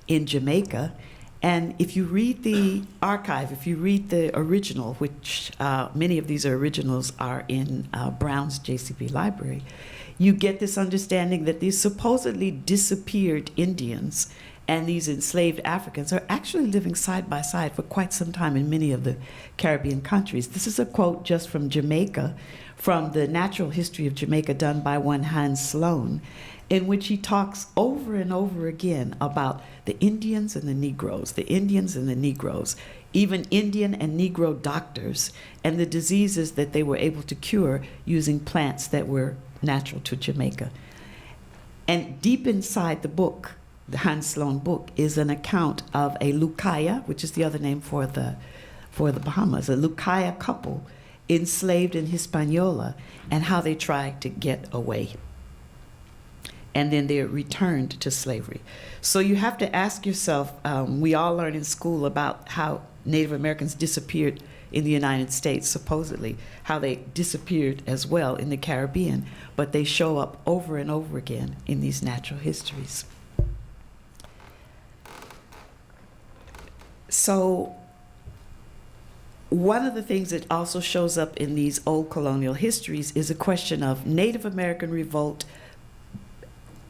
in Jamaica. And if you read the archive, if you read the original, which many of these originals are in Brown's JCB library, you get this understanding that these supposedly disappeared Indians and these enslaved Africans are actually living side by side for quite some time in many of the Caribbean countries. This is a quote just from Jamaica, from the Natural History of Jamaica done by one Hans Sloane, in which he talks over and over again about the Indians and the Negroes, the Indians and the Negroes, even Indian and Negro doctors, and the diseases that they were able to cure using plants that were natural to Jamaica. And deep inside the book, the Hans Sloane book, is an account of a Lucaya, which is the other name for the Bahamas, a Lucaya couple enslaved in Hispaniola, and how they tried to get away. And then they returned to slavery. So you have to ask yourself, we all learn in school about how Native Americans disappeared in the United States, supposedly, how they disappeared as well in the Caribbean, but they show up over and over again in these natural histories. So one of the things that also shows up in these old colonial histories is a question of Native American revolt,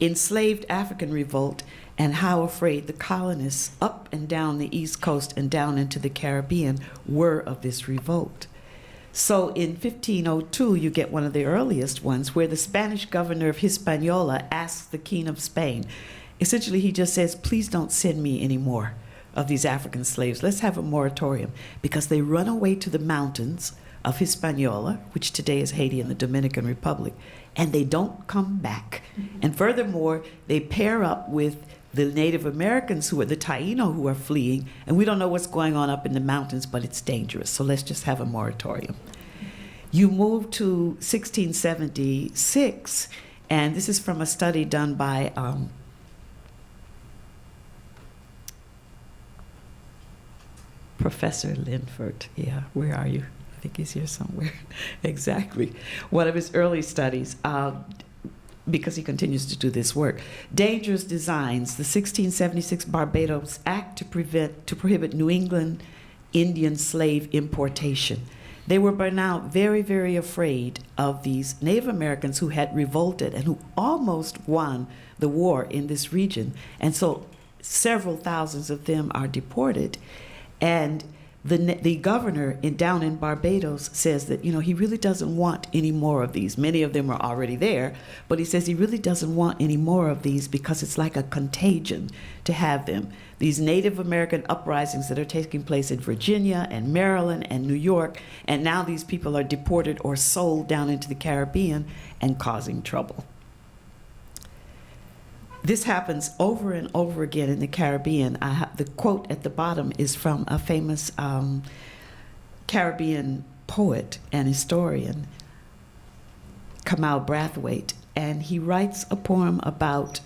enslaved African revolt, and how afraid the colonists up and down the East Coast and down into the Caribbean were of this revolt. So in 1502, you get one of the earliest ones where the Spanish governor of Hispaniola asks the King of Spain, essentially he just says, please don't send me any more of these African slaves. Let's have a moratorium, because they run away to the mountains of Hispaniola, which today is Haiti and the Dominican Republic, and they don't come back. And furthermore, they pair up with the Native Americans who are the Taino who are fleeing, and we don't know what's going on up in the mountains, but it's dangerous, so let's just have a moratorium. You move to 1676, and this is from a study done by Professor Linford. Yeah, where are you? I think he's here somewhere. Exactly. One of his early studies, because he continues to do this work. Dangerous Designs, the 1676 Barbados Act to prohibit New England Indian slave importation. They were by now very, very afraid of these Native Americans who had revolted and who almost won the war in this region. And so several thousands of them are deported. And the governor down in Barbados says that, he really doesn't want any more of these. Many of them are already there, but he says he really doesn't want any more of these because it's like a contagion to have them. These Native American uprisings that are taking place in Virginia and Maryland and New York, and now these people are deported or sold down into the Caribbean and causing trouble. This happens over and over again in the Caribbean. The quote at the bottom is from a famous Caribbean poet and historian, Kamal Brathwaite, and he writes a poem about,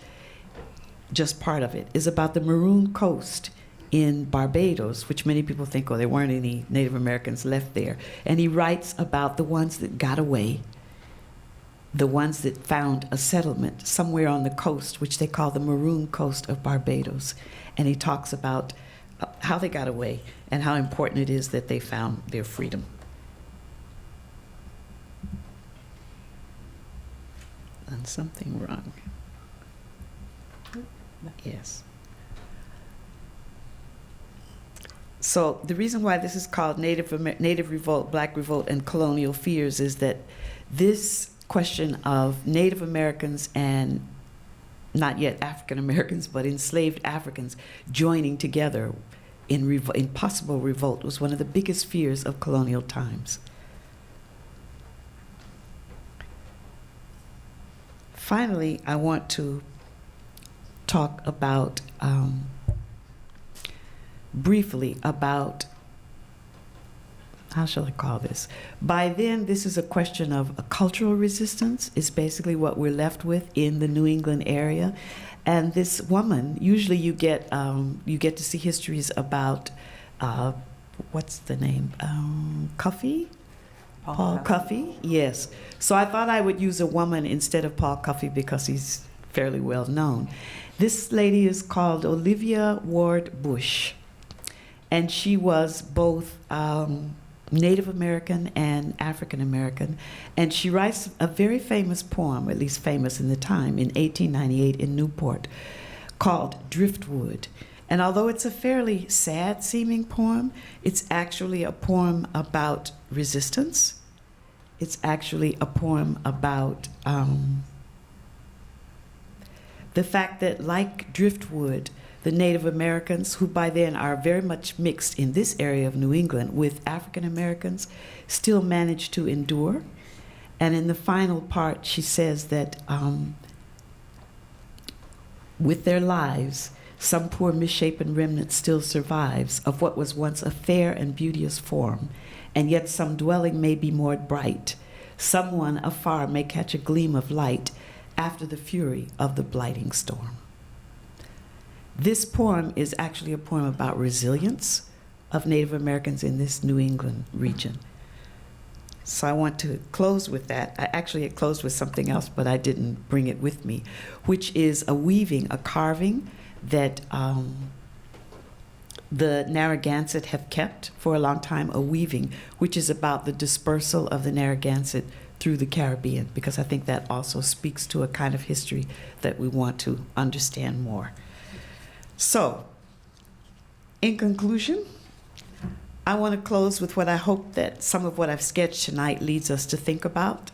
just part of it, is about the Maroon Coast in Barbados, which many people think, there weren't any Native Americans left there. And he writes about the ones that got away, the ones that found a settlement somewhere on the coast, which they call the Maroon Coast of Barbados. And he talks about how they got away and how important it is that they found their freedom. Done something wrong. Yes. So the reason why this is called Native Revolt, Black Revolt, and Colonial Fears is that this question of Native Americans and not yet African Americans, but enslaved Africans joining together in possible revolt was one of the biggest fears of colonial times. Finally, I want to talk about, briefly about, how shall I call this? By then, this is a question of a cultural resistance, is basically what we're left with in the New England area. And this woman, usually you get to see histories about, what's the name? Cuffey? Paul Cuffey, yes. So I thought I would use a woman instead of Paul Cuffey because he's fairly well known. This lady is called Olivia Ward Bush, and she was both Native American and African American, and she writes a very famous poem, at least famous in the time, in 1898 in Newport, called Driftwood. And although it's a fairly sad-seeming poem, it's actually a poem about resistance. It's actually a poem about the fact that, like Driftwood, the Native Americans, who by then are very much mixed in this area of New England with African Americans, still managed to endure. And in the final part, she says that with their lives, some poor misshapen remnant still survives of what was once a fair and beauteous form, and yet some dwelling may be more bright. Someone afar may catch a gleam of light after the fury of the blighting storm. This poem is actually a poem about resilience of Native Americans in this New England region. So I want to close with that. I actually had closed with something else, but I didn't bring it with me, which is a weaving, a carving that the Narragansett have kept for a long time, a weaving, which is about the dispersal of the Narragansett through the Caribbean, because I think that also speaks to a kind of history that we want to understand more. So, in conclusion, I want to close with what I hope that some of what I've sketched tonight leads us to think about.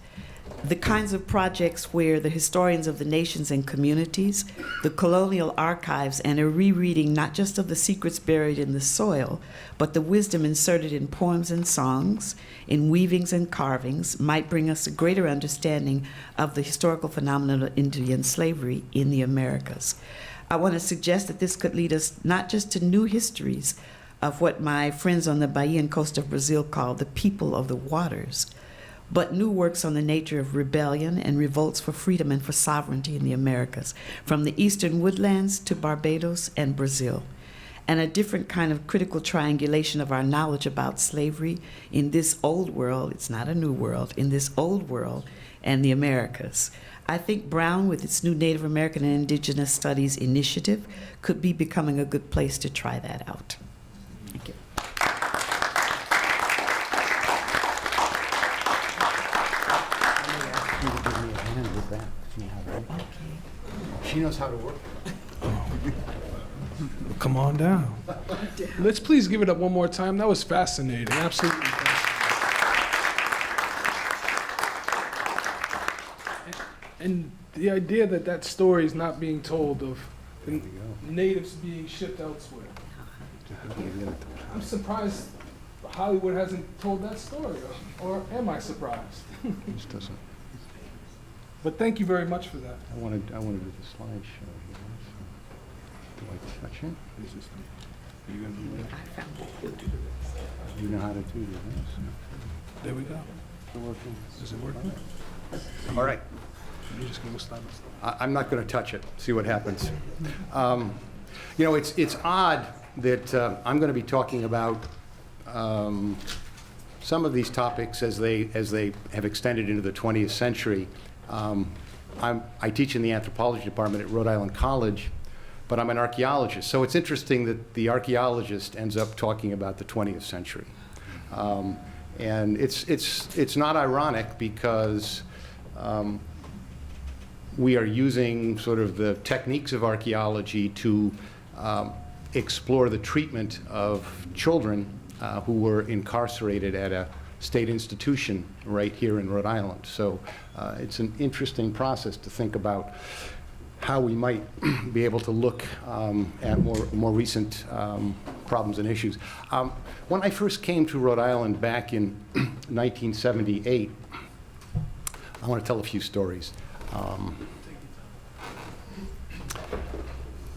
The kinds of projects where the historians of the nations and communities, the colonial archives, and a rereading not just of the secrets buried in the soil, but the wisdom inserted in poems and songs, in weavings and carvings, might bring us a greater understanding of the historical phenomenon of Indian slavery in the Americas. I want to suggest that this could lead us not just to new histories of what my friends on the Bahian coast of Brazil call the people of the waters, but new works on the nature of rebellion and revolts for freedom and for sovereignty in the Americas, from the eastern woodlands to Barbados and Brazil, and a different kind of critical triangulation of our knowledge about slavery in this old world, it's not a new world, in this old world and the Americas. I think Brown, with its new Native American and Indigenous Studies initiative, could be becoming a good place to try that out. Thank you. You to give me a hand with that. She knows how to work. Come on down. Let's please give it up one more time. That was fascinating, absolutely fascinating. And the idea that that story is not being told of the natives being shipped elsewhere. I'm surprised Hollywood hasn't told that story, or am I surprised? This doesn't. But thank you very much for that. I want to do the slideshow here. So, do I touch it? You know how to do this. There we go. Is it working? All right. You're just gonna stop us. I'm not going to touch it. See what happens. You know, it's odd that I'm going to be talking about some of these topics as they have extended into the 20th century. I teach in the anthropology department at Rhode Island College, but I'm an archaeologist. So it's interesting that the archaeologist ends up talking about the 20th century. And it's not ironic because we are using sort of the techniques of archaeology to explore the treatment of children who were incarcerated at a state institution right here in Rhode Island. So it's an interesting process to think about how we might be able to look at more recent problems and issues. When I first came to Rhode Island back in 1978, I want to tell a few stories.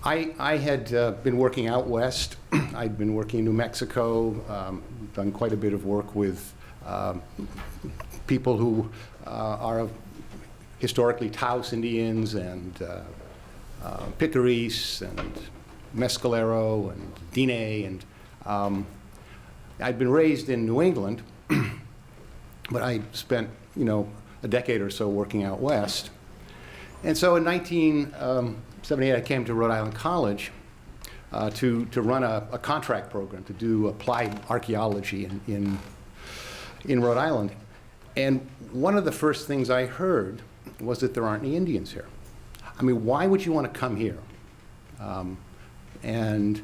I had been working out west. I'd been working in New Mexico, done quite a bit of work with people who are historically Taos Indians and Picaris and Mescalero and Diné. And I'd been raised in New England, but I spent, a decade or so working out west. And so in 1978, I came to Rhode Island College to run a contract program to do applied archaeology in Rhode Island. And one of the first things I heard was that there aren't any Indians here. I mean, why would you want to come here? And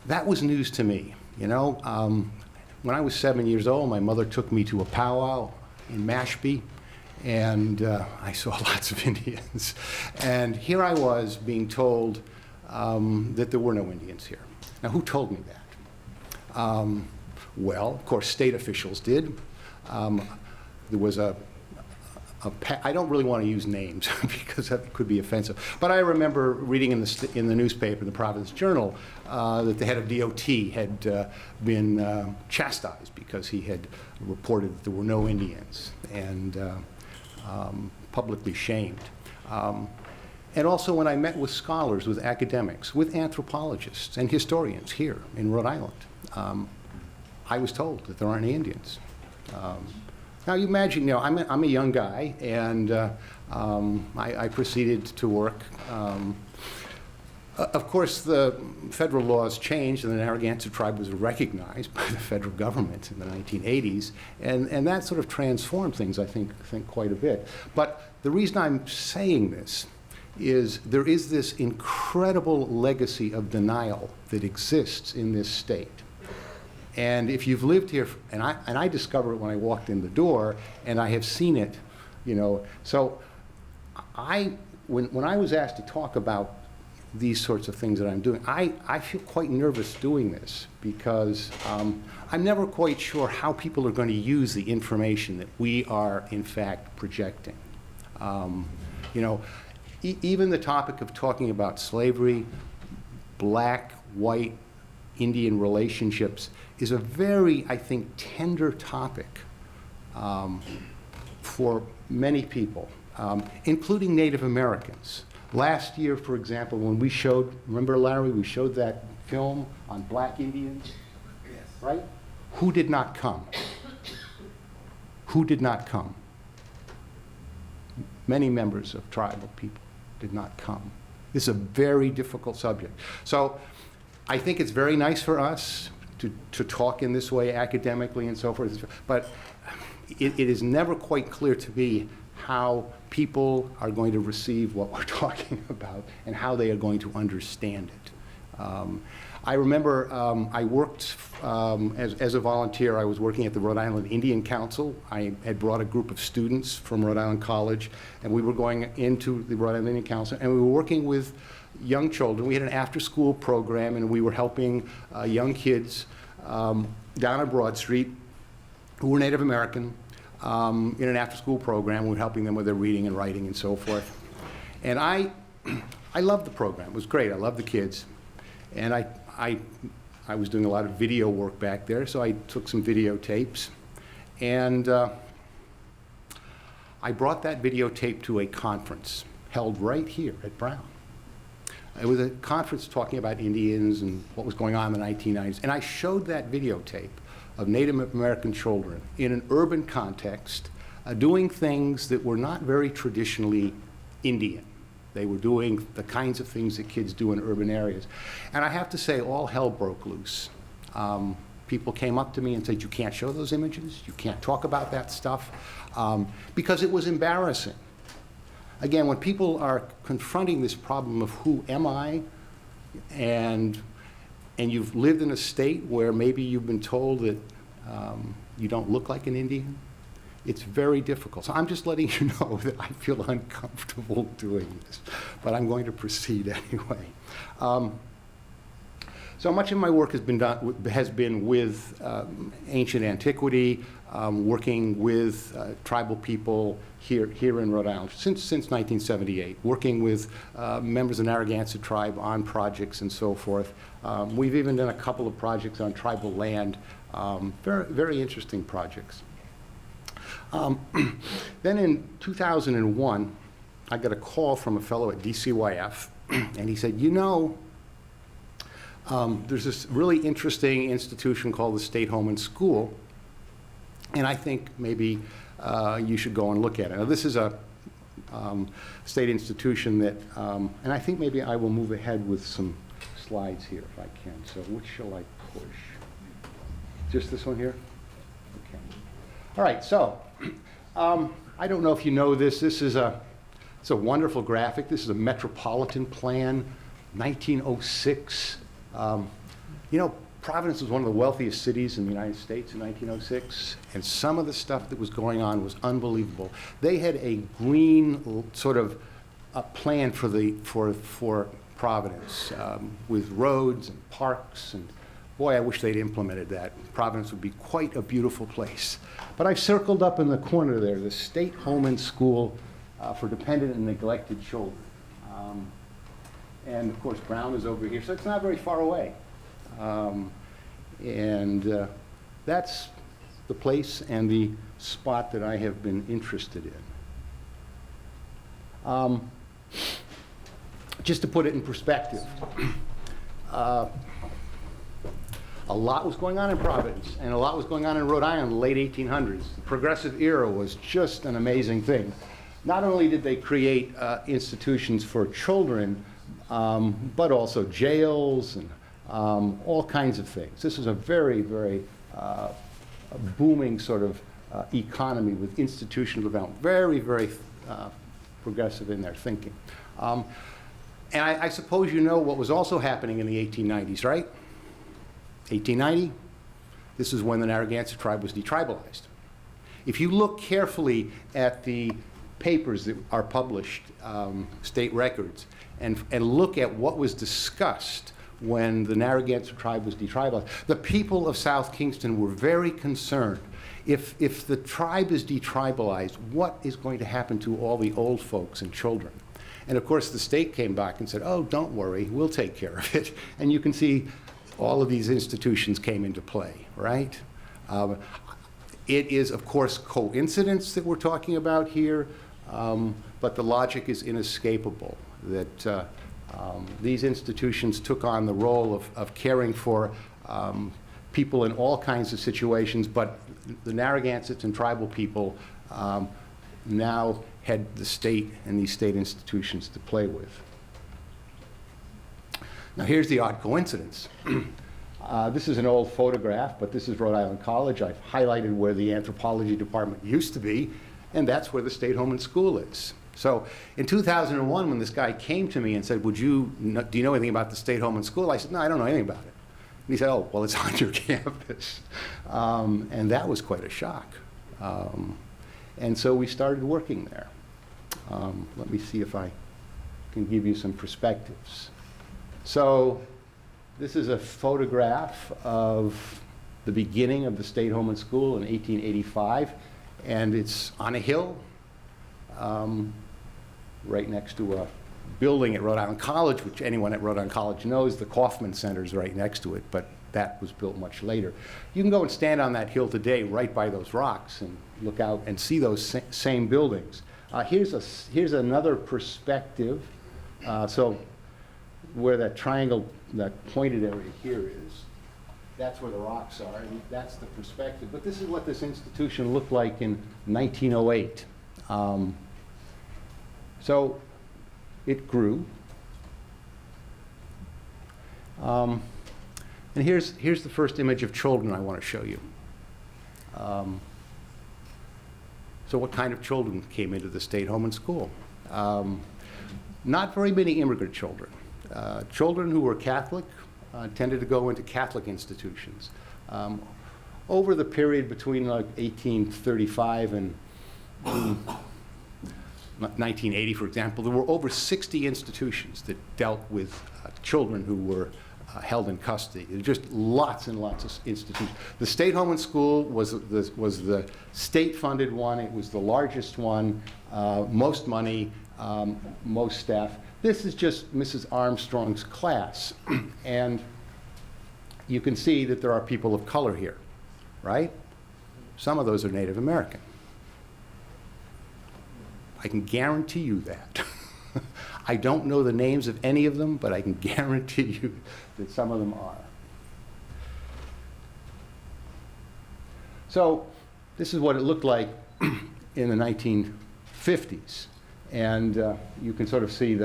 that was news to me, When I was 7 years old, my mother took me to a powwow in Mashpee, and I saw lots of Indians. And here I was being told that there were no Indians here. Now, who told me that? Well, of course, state officials did. There was I don't really want to use names because that could be offensive. But I remember reading in the newspaper, the Providence Journal, that the head of DOT had been chastised because he had reported that there were no Indians and publicly shamed. And also when I met with scholars, with academics, with anthropologists and historians here in Rhode Island, I was told that there aren't any Indians. Now you imagine, I'm a young guy, and I proceeded to work. Of course, the federal laws changed, and the Narragansett tribe was recognized by the federal government in the 1980s, and that sort of transformed things, I think quite a bit. But the reason I'm saying this is there is this incredible legacy of denial that exists in this state. And if you've lived here, and I discovered it when I walked in the door, and I have seen it, So when I was asked to talk about these sorts of things that I'm doing, I feel quite nervous doing this because I'm never quite sure how people are going to use the information that we are in fact projecting. Even the topic of talking about slavery, black, white, Indian relationships is a very, I think, tender topic. for many people, including Native Americans. Last year, for example, when we showed, remember Larry, we showed that film on black Indians, Yes. right? Who did not come? Who did not come? Many members of tribal people did not come. This is a very difficult subject. So I think it's very nice for us to talk in this way academically and so forth, but it is never quite clear to me how people are going to receive what we're talking about and how they are going to understand it. I remember I worked as a volunteer. I was working at the Rhode Island Indian Council. I had brought a group of students from Rhode Island College, and we were going into the Rhode Island Indian Council, and we were working with young children. We had an after-school program, and we were helping young kids down on Broad Street who were Native American in an after-school program. We were helping them with their reading and writing and so forth. And I loved the program. It was great. I loved the kids. And I was doing a lot of video work back there, so I took some videotapes. And I brought that videotape to a conference held right here at Brown. It was a conference talking about Indians and what was going on in the 1990s. And I showed that videotape of Native American children in an urban context, doing things that were not very traditionally Indian. They were doing the kinds of things that kids do in urban areas. And I have to say, all hell broke loose. People came up to me and said, you can't show those images, you can't talk about that stuff, because it was embarrassing. Again, when people are confronting this problem of who am I, and you've lived in a state where maybe you've been told that you don't look like an Indian, it's very difficult. So I'm just letting you know that I feel uncomfortable doing this, but I'm going to proceed anyway. So much of my work has been with ancient antiquity, working with tribal people here in Rhode Island since 1978, working with members of the Narragansett tribe on projects and so forth. We've even done a couple of projects on tribal land, very, very interesting projects. Then in 2001, I got a call from a fellow at DCYF, and he said, you know, there's this really interesting institution called the State Home and School, and I think maybe you should go and look at it. Now, this is a state institution that, and I think maybe I will move ahead with some slides here if I can. So which shall I push? Just this one here? Okay. All right, so I don't know if you know this. It's a wonderful graphic. This is a metropolitan plan, 1906. You know, Providence was one of the wealthiest cities in the United States in 1906, and some of the stuff that was going on was unbelievable. They had a green sort of plan for Providence with roads and parks, and boy, I wish they'd implemented that. Providence would be quite a beautiful place. But I've circled up in the corner there the State Home and School for Dependent and Neglected Children. And of course, Brown is over here, so it's not very far away. That's the place and the spot that I have been interested in. Just to put it in perspective, a lot was going on in Providence, and a lot was going on in Rhode Island in the late 1800s. The Progressive Era was just an amazing thing. Not only did they create institutions for children, but also jails and all kinds of things. This is a very, very booming sort of economy with institutional development. Very, very progressive in their thinking. And I suppose you know what was also happening in the 1890s, right? 1890, this is when the Narragansett tribe was detribalized. If you look carefully at the papers that are published, state records, and look at what was discussed when the Narragansett tribe was detribalized, the people of South Kingston were very concerned. If the tribe is detribalized, what is going to happen to all the old folks and children? And of course, the state came back and said, oh, don't worry, we'll take care of it. And you can see all of these institutions came into play, right? It is, of course, coincidence that we're talking about here, but the logic is inescapable, that these institutions took on the role of caring for people in all kinds of situations, but the Narragansetts and tribal people now had the state and these state institutions to play with. Now here's the odd coincidence. This is an old photograph, but this is Rhode Island College. I've highlighted where the anthropology department used to be, and that's where the State Home and School is. So in 2001, when this guy came to me and said, do you know anything about the State Home and School? I said, no, I don't know anything about it. And he said, oh, well, it's on your campus. And that was quite a shock. And so we started working there. Let me see if I can give you some perspectives. So this is a photograph of the beginning of the State Home and School in 1885, and it's on a hill right next to a building at Rhode Island College, which anyone at Rhode Island College knows. The Kaufman Center is right next to it, but that was built much later. You can go and stand on that hill today right by those rocks and look out and see those same buildings. Here's another perspective. So where that triangle, that pointed area here is, that's where the rocks are, and that's the perspective. But this is what this institution looked like in 1908. So it grew. And here's the first image of children I want to show you. So what kind of children came into the State Home and School? Not very many immigrant children. Children who were Catholic tended to go into Catholic institutions. Over the period between like 1835 and 1980, for example, there were over 60 institutions that dealt with children who were held in custody. There were just lots and lots of institutions. The State Home and School was the state-funded one. It was the largest one, most money, most staff. This is just Mrs. Armstrong's class. And you can see that there are people of color here, right? Some of those are Native American. I can guarantee you that. I don't know the names of any of them, but I can guarantee you that some of them are. So this is what it looked like in the 1950s. And you can sort of see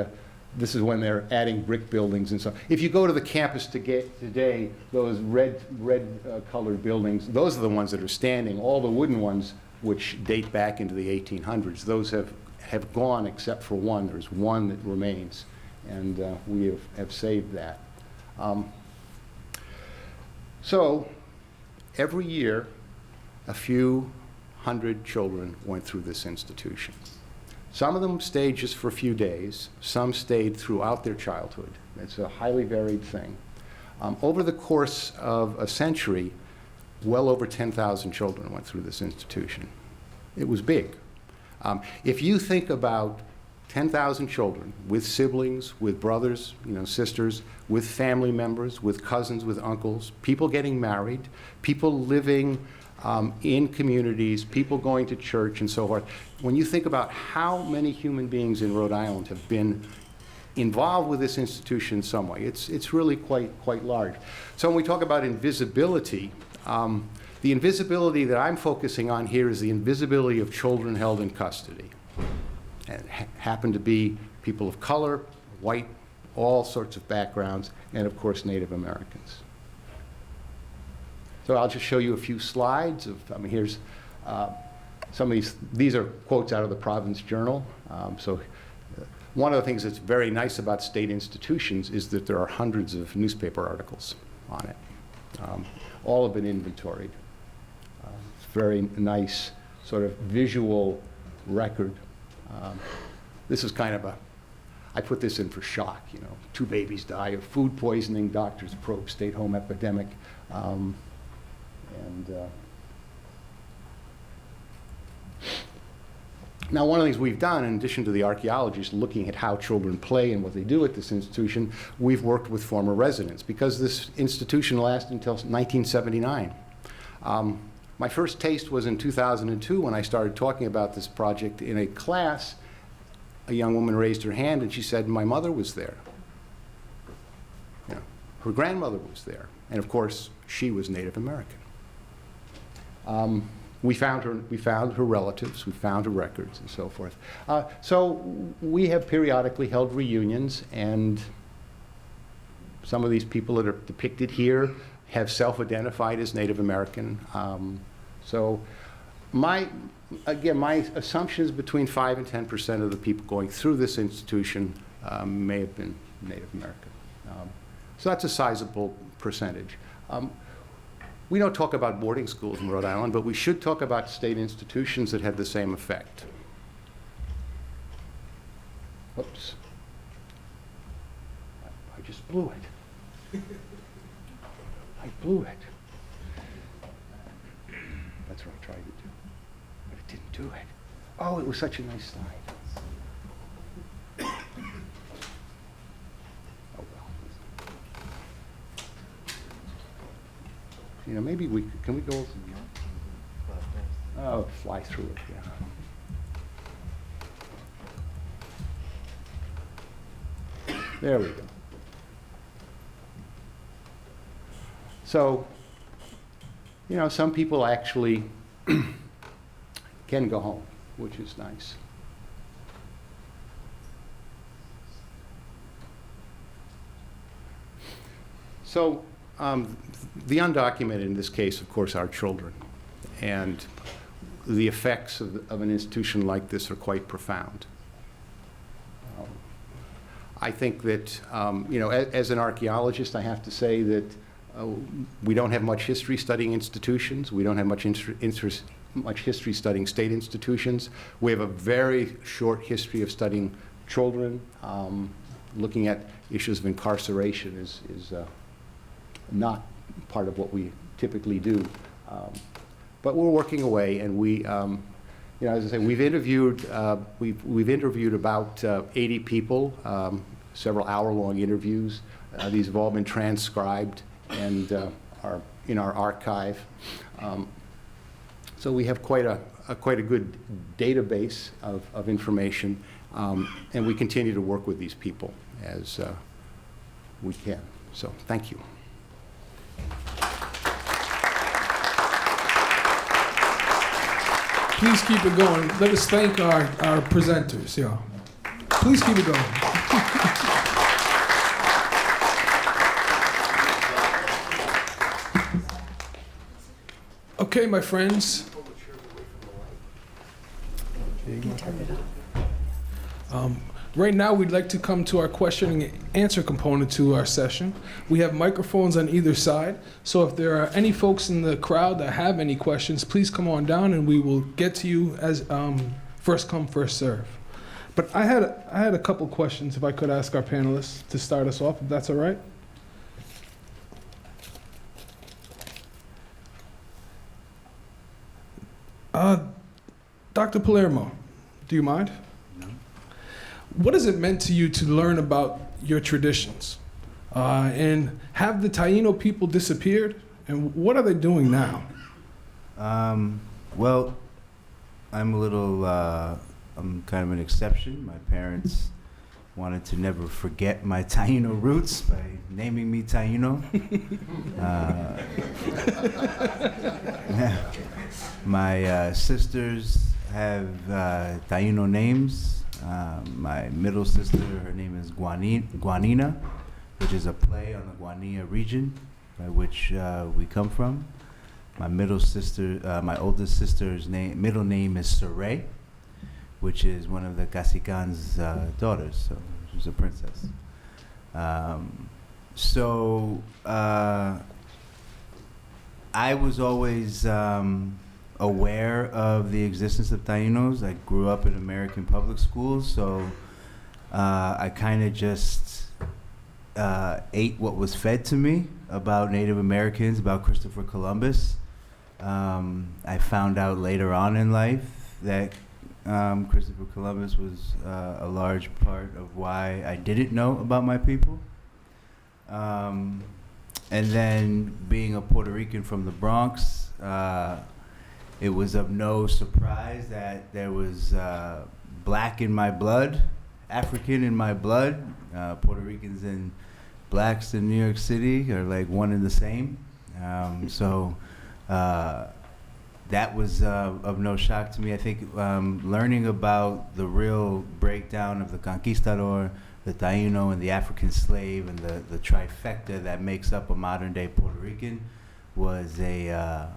this is when they're adding brick buildings and so on. If you go to the campus today, those red colored buildings, those are the ones that are standing. All the wooden ones, which date back into the 1800s, those have gone except for one. There's one that remains, and we have saved that. So every year, a few hundred children went through this institution. Some of them stayed just for a few days. Some stayed throughout their childhood. It's a highly varied thing. Over the course of a century, well over 10,000 children went through this institution. It was big. If you think about 10,000 children with siblings, with brothers, sisters, with family members, with cousins, with uncles, people getting married, people living in communities, people going to church and so forth. When you think about how many human beings in Rhode Island have been involved with this institution in some way, it's really quite large. So when we talk about invisibility, the invisibility that I'm focusing on here is the invisibility of children held in custody. And happen to be people of color, white, all sorts of backgrounds, and of course Native Americans. So I'll just show you a few slides of, here's some of these are quotes out of the Providence Journal. One of the things that's very nice about state institutions is that there are hundreds of newspaper articles on it. All have been inventoried. It's very nice sort of visual record. This is kind of I put this in for shock, 2 babies die of food poisoning, doctors probe state home epidemic. Now, one of the things we've done, in addition to the archaeologists looking at how children play and what they do at this institution, we've worked with former residents, because this institution lasted until 1979. My first taste was in 2002 when I started talking about this project in a class. A young woman raised her hand and she said, my mother was there. You know, her grandmother was there. And of course, she was Native American. We found her relatives, we found her records and so forth. So we have periodically held reunions, and some of these people that are depicted here have self-identified as Native American. So my assumption is between 5 and 10% of the people going through this institution may have been Native American. So that's a sizable percentage. We don't talk about boarding schools in Rhode Island, but we should talk about state institutions that had the same effect. Whoops. I just blew it. I blew it. That's what I tried to do. But it didn't do it. Oh, it was such a nice slide. Oh, well. You know, maybe can we go? Oh, fly through it, yeah. There we go. So, you know, some people actually can go home, which is nice. So, the undocumented in this case, of course, are children. And the effects of an institution like this are quite profound. I think that, you know, as an archaeologist, I have to say that we don't have much history studying institutions. We don't have much history studying state institutions. We have a very short history of studying children. Looking at issues of incarceration is not part of what we typically do. But we're working away, and we, you know, as I say, we've interviewed about 80 people, several hour-long interviews. These have all been transcribed and are in our archive. So we have quite a good database of information, and we continue to work with these people as we can. So thank you. Please keep it going. Let us thank our presenters, y'all. Please keep it going. Okay, my friends. Right now, we'd like to come to our question and answer component to our session. We have microphones on either side, so if there are any folks in the crowd that have any questions, please come on down and we will get to you as first come, first serve. But I had a couple questions if I could ask our panelists to start us off, if that's all right. Dr. Palermo, do you mind? What has it meant to you to learn about your traditions? And have the Taino people disappeared? And what are they doing now? Well, I'm a little, I'm kind of an exception. My parents wanted to never forget my Taino roots by naming me Taino. My sisters have Taino names. My middle sister, her name is Guanina, which is a play on the Guanilla region by which we come from. My middle sister, my oldest sister's middle name is Saray, which is one of the Casican's daughters, so she's a princess. I was always aware of the existence of Tainos. I grew up in American public schools, so I kind of just ate what was fed to me about Native Americans, about Christopher Columbus. I found out later on in life that Christopher Columbus was a large part of why I didn't know about my people. And then being a Puerto Rican from the Bronx, it was of no surprise that there was black in my blood, African in my blood. Puerto Ricans and blacks in New York City are like one and the same. That was of no shock to me. I think learning about the real breakdown of the conquistador, the Taino, and the African slave, and the trifecta that makes up a modern-day Puerto Rican was an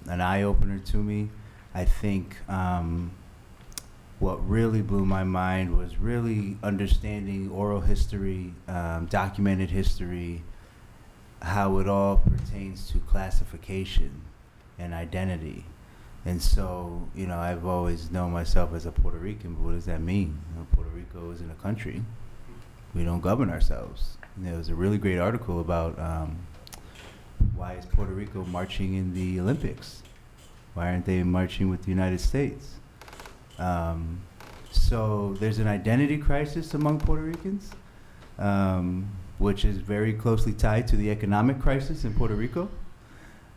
eye-opener to me. I think what really blew my mind was really understanding oral history, documented history, how it all pertains to classification and identity. And so, you know, I've always known myself as a Puerto Rican, but what does that mean? You know, Puerto Rico isn't a country. We don't govern ourselves. And there was a really great article about why is Puerto Rico marching in the Olympics? Why aren't they marching with the United States? So there's an identity crisis among Puerto Ricans, which is very closely tied to the economic crisis in Puerto Rico.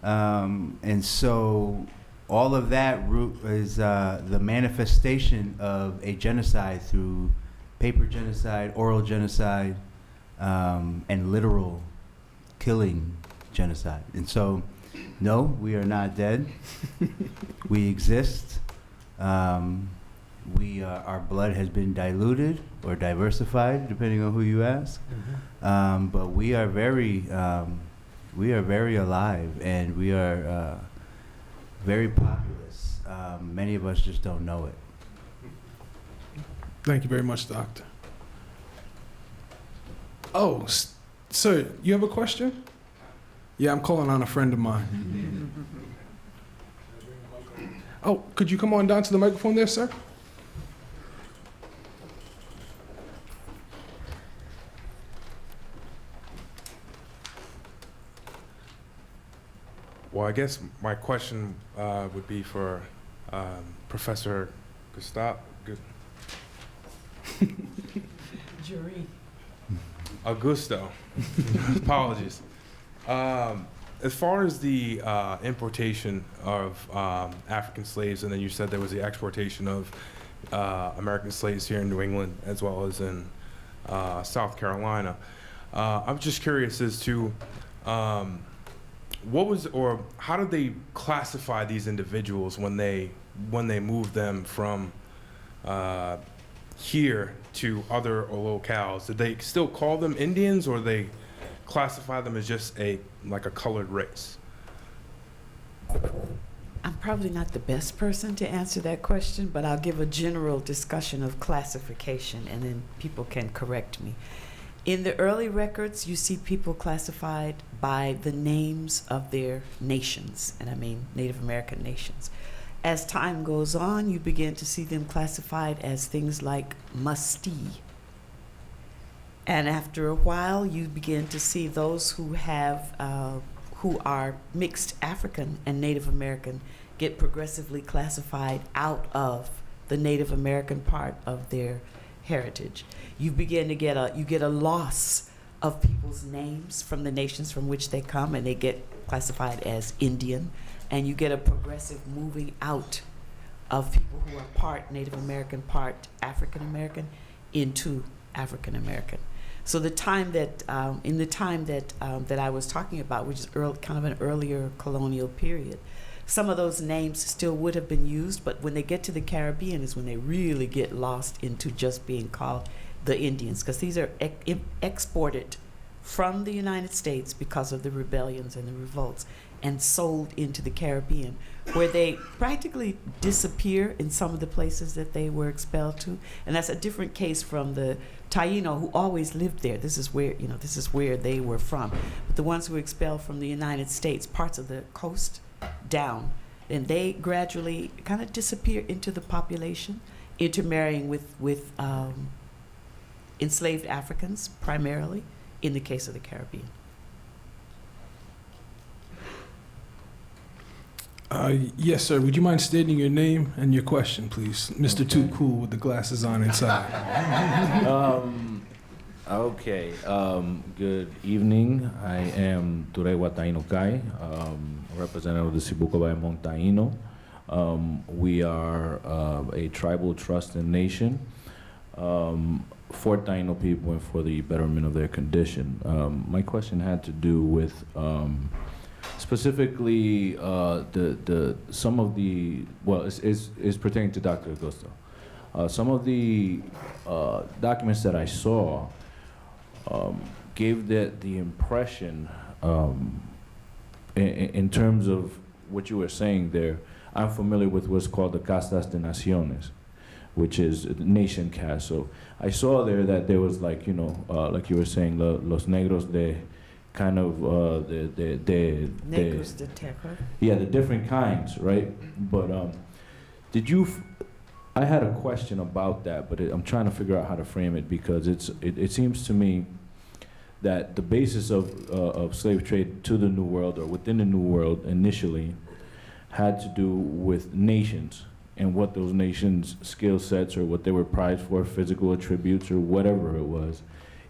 And so all of that is the manifestation of a genocide through paper genocide, oral genocide, and literal killing genocide. And so, no, we are not dead. We exist. Our blood has been diluted or diversified, depending on who you ask. But we are very alive, and we are very populous. Many of us just don't know it. Thank you very much, Doctor. Oh, sir, you have a question? Yeah, I'm calling on a friend of mine. Oh, could you come on down to the microphone there, sir? Well, I guess my question would be for Professor Augusto. Apologies. As far as the importation of African slaves, and then you said there was the exportation of American slaves here in New England as well as in South Carolina. I'm just curious as to how did they classify these individuals when they moved them from here to other locales? Did they still call them Indians, or they classify them as just like a colored race? I'm probably not the best person to answer that question, but I'll give a general discussion of classification, and then people can correct me. In the early records, you see people classified by the names of their nations, and I mean Native American nations. As time goes on, you begin to see them classified as things like mustee. And after a while, you begin to see those who are mixed African and Native American get progressively classified out of the Native American part of their heritage. You begin to get a loss of people's names from the nations from which they come, and they get classified as Indian, and you get a progressive moving out of people who are part Native American, part African American, into African American. So the time that that I was talking about, which is kind of an earlier colonial period, some of those names still would have been used, but when they get to the Caribbean is when they really get lost into just being called the Indians, because these are exported from the United States because of the rebellions and the revolts, and sold into the Caribbean, where they practically disappear in some of the places that they were expelled to. And that's a different case from the Taino, who always lived there. This is where they were from. But the ones who were expelled from the United States, parts of the coast down, and they gradually kind of disappear into the population, intermarrying with enslaved Africans, primarily, in the case of the Caribbean. Yes, sir. Would you mind stating your name and your question, please? Mr. Too Cool with the glasses on inside. Okay, good evening. I am Turewa Taino Kai, representative of the Sibuko Bayamon Taino. We are a tribal trust and nation for Taino people and for the betterment of their condition. My question had to do with specifically some of the, well, it's pertaining to Dr. Augusto. Some of the documents that I saw gave the impression, in terms of what you were saying there, I'm familiar with what's called the Castas de Naciones, which is the nation caste. So I saw there that there was like, you know, like you were saying, los negros de kind of, Negros de terror. yeah, the different kinds, right? But did you, I had a question about that, but I'm trying to figure out how to frame it because it seems to me that the basis of slave trade to the New World or within the New World initially had to do with nations and what those nations' skill sets or what they were prized for, physical attributes or whatever it was.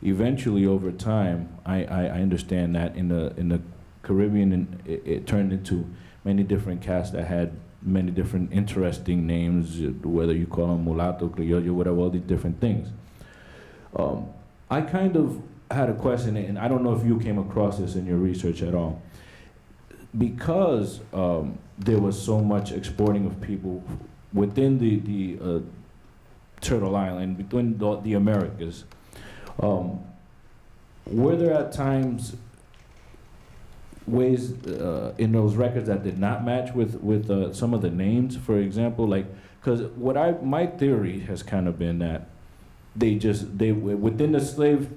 Eventually, over time, I understand that in the Caribbean, it turned into many different castes that had many different interesting names, whether you call them mulatto, criollo, whatever, all these different things. I kind of had a question, and I don't know if you came across this in your research at all. Because there was so much exporting of people within the Turtle Island, between the Americas, were there at times ways in those records that did not match with some of the names, for example, like, because my theory has kind of been that they within the slave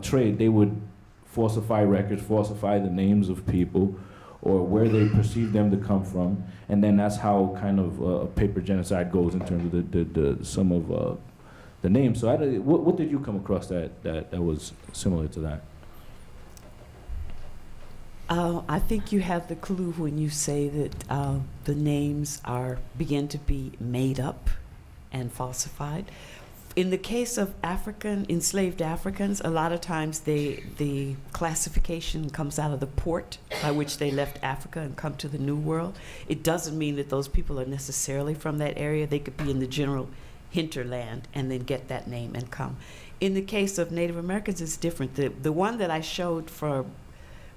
trade, they would falsify records, falsify the names of people or where they perceive them to come from, and then that's how kind of paper genocide goes in terms of some of the names. So what did you come across that was similar to that? I think you have the clue when you say that the names begin to be made up and falsified. In the case of enslaved Africans, a lot of times the classification comes out of the port by which they left Africa and come to the New World. It doesn't mean that those people are necessarily from that area. They could be in the general hinterland and then get that name and come. In the case of Native Americans, it's different. The one that I showed for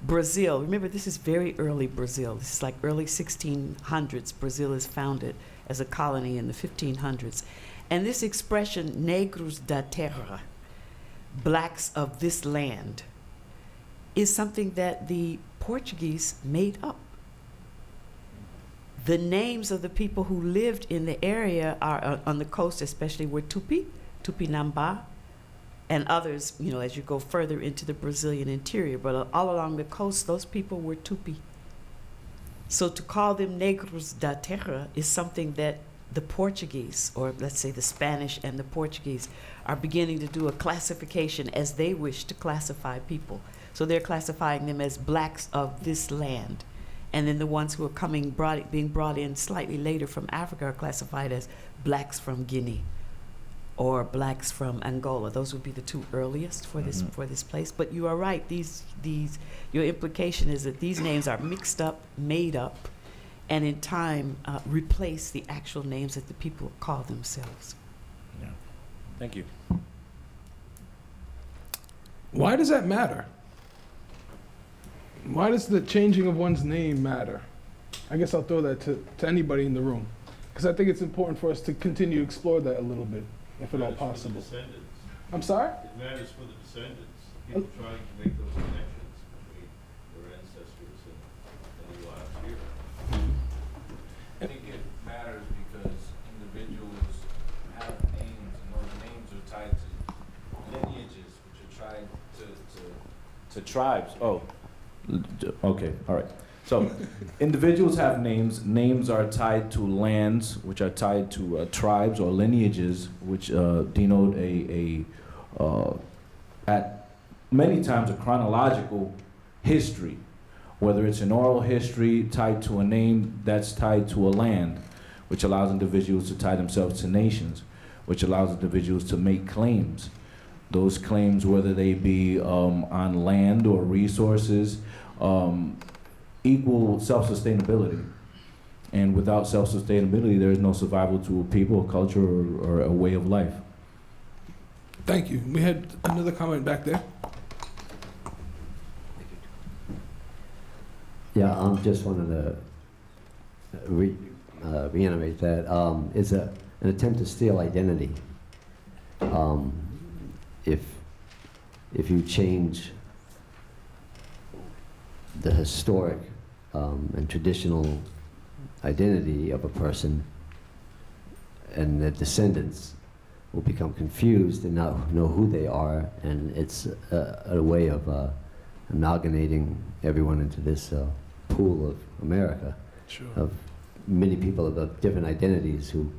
Brazil, remember this is very early Brazil. This is like early 1600s. Brazil is founded as a colony in the 1500s. And this expression, negros da terra, blacks of this land, is something that the Portuguese made up. The names of the people who lived in the area are on the coast, especially were Tupi, Tupinamba, and others, you know, as you go further into the Brazilian interior. But all along the coast, those people were Tupi. So to call them negros da terra is something that the Portuguese, or let's say the Spanish and the Portuguese, are beginning to do a classification as they wish to classify people. So they're classifying them as blacks of this land. And then the ones who are being brought in slightly later from Africa are classified as blacks from Guinea or blacks from Angola. Those would be the two earliest for this place. But you are right, your implication is that these names are mixed up, made up, and in time replace the actual names that the people call themselves. Yeah. Thank you. Why does that matter? Why does the changing of one's name matter? I guess I'll throw that to anybody in the room, because I think it's important for us to continue to explore that a little bit, if at all possible. For the descendants. I'm sorry? It matters for the descendants. People trying to make those connections between their ancestors and the lives here. I think it matters because individuals have names, and those names are tied to lineages, which are tied to tribes. Oh, okay, all right. So individuals have names. Names are tied to lands, which are tied to tribes or lineages, which denote at many times a chronological history, whether it's an oral history tied to a name that's tied to a land, which allows individuals to tie themselves to nations, which allows individuals to make claims. those claims, whether they be on land or resources, equal self-sustainability. And without self-sustainability, there is no survival to a people, a culture, or a way of life. Thank you. We had another comment back there. Yeah, just wanted to reiterate that it's an attempt to steal identity. If you change the historic and traditional identity of a person, and the descendants will become confused and not know who they are, and it's a way of amalgamating everyone into this pool of America, Sure. of many people of different identities who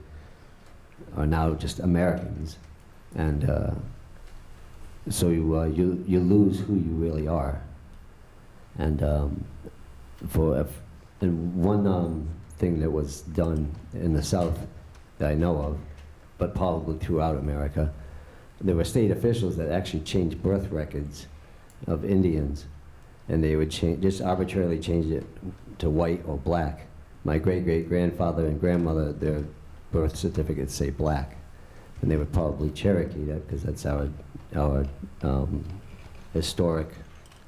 are now just Americans, and so you lose who you really are. And one thing that was done in the South that I know of, but probably throughout America, there were state officials that actually changed birth records of Indians, and they would just arbitrarily change it to white or black. My great-great-grandfather and grandmother, their birth certificates say black, and they would probably Cherokee that because that's our historic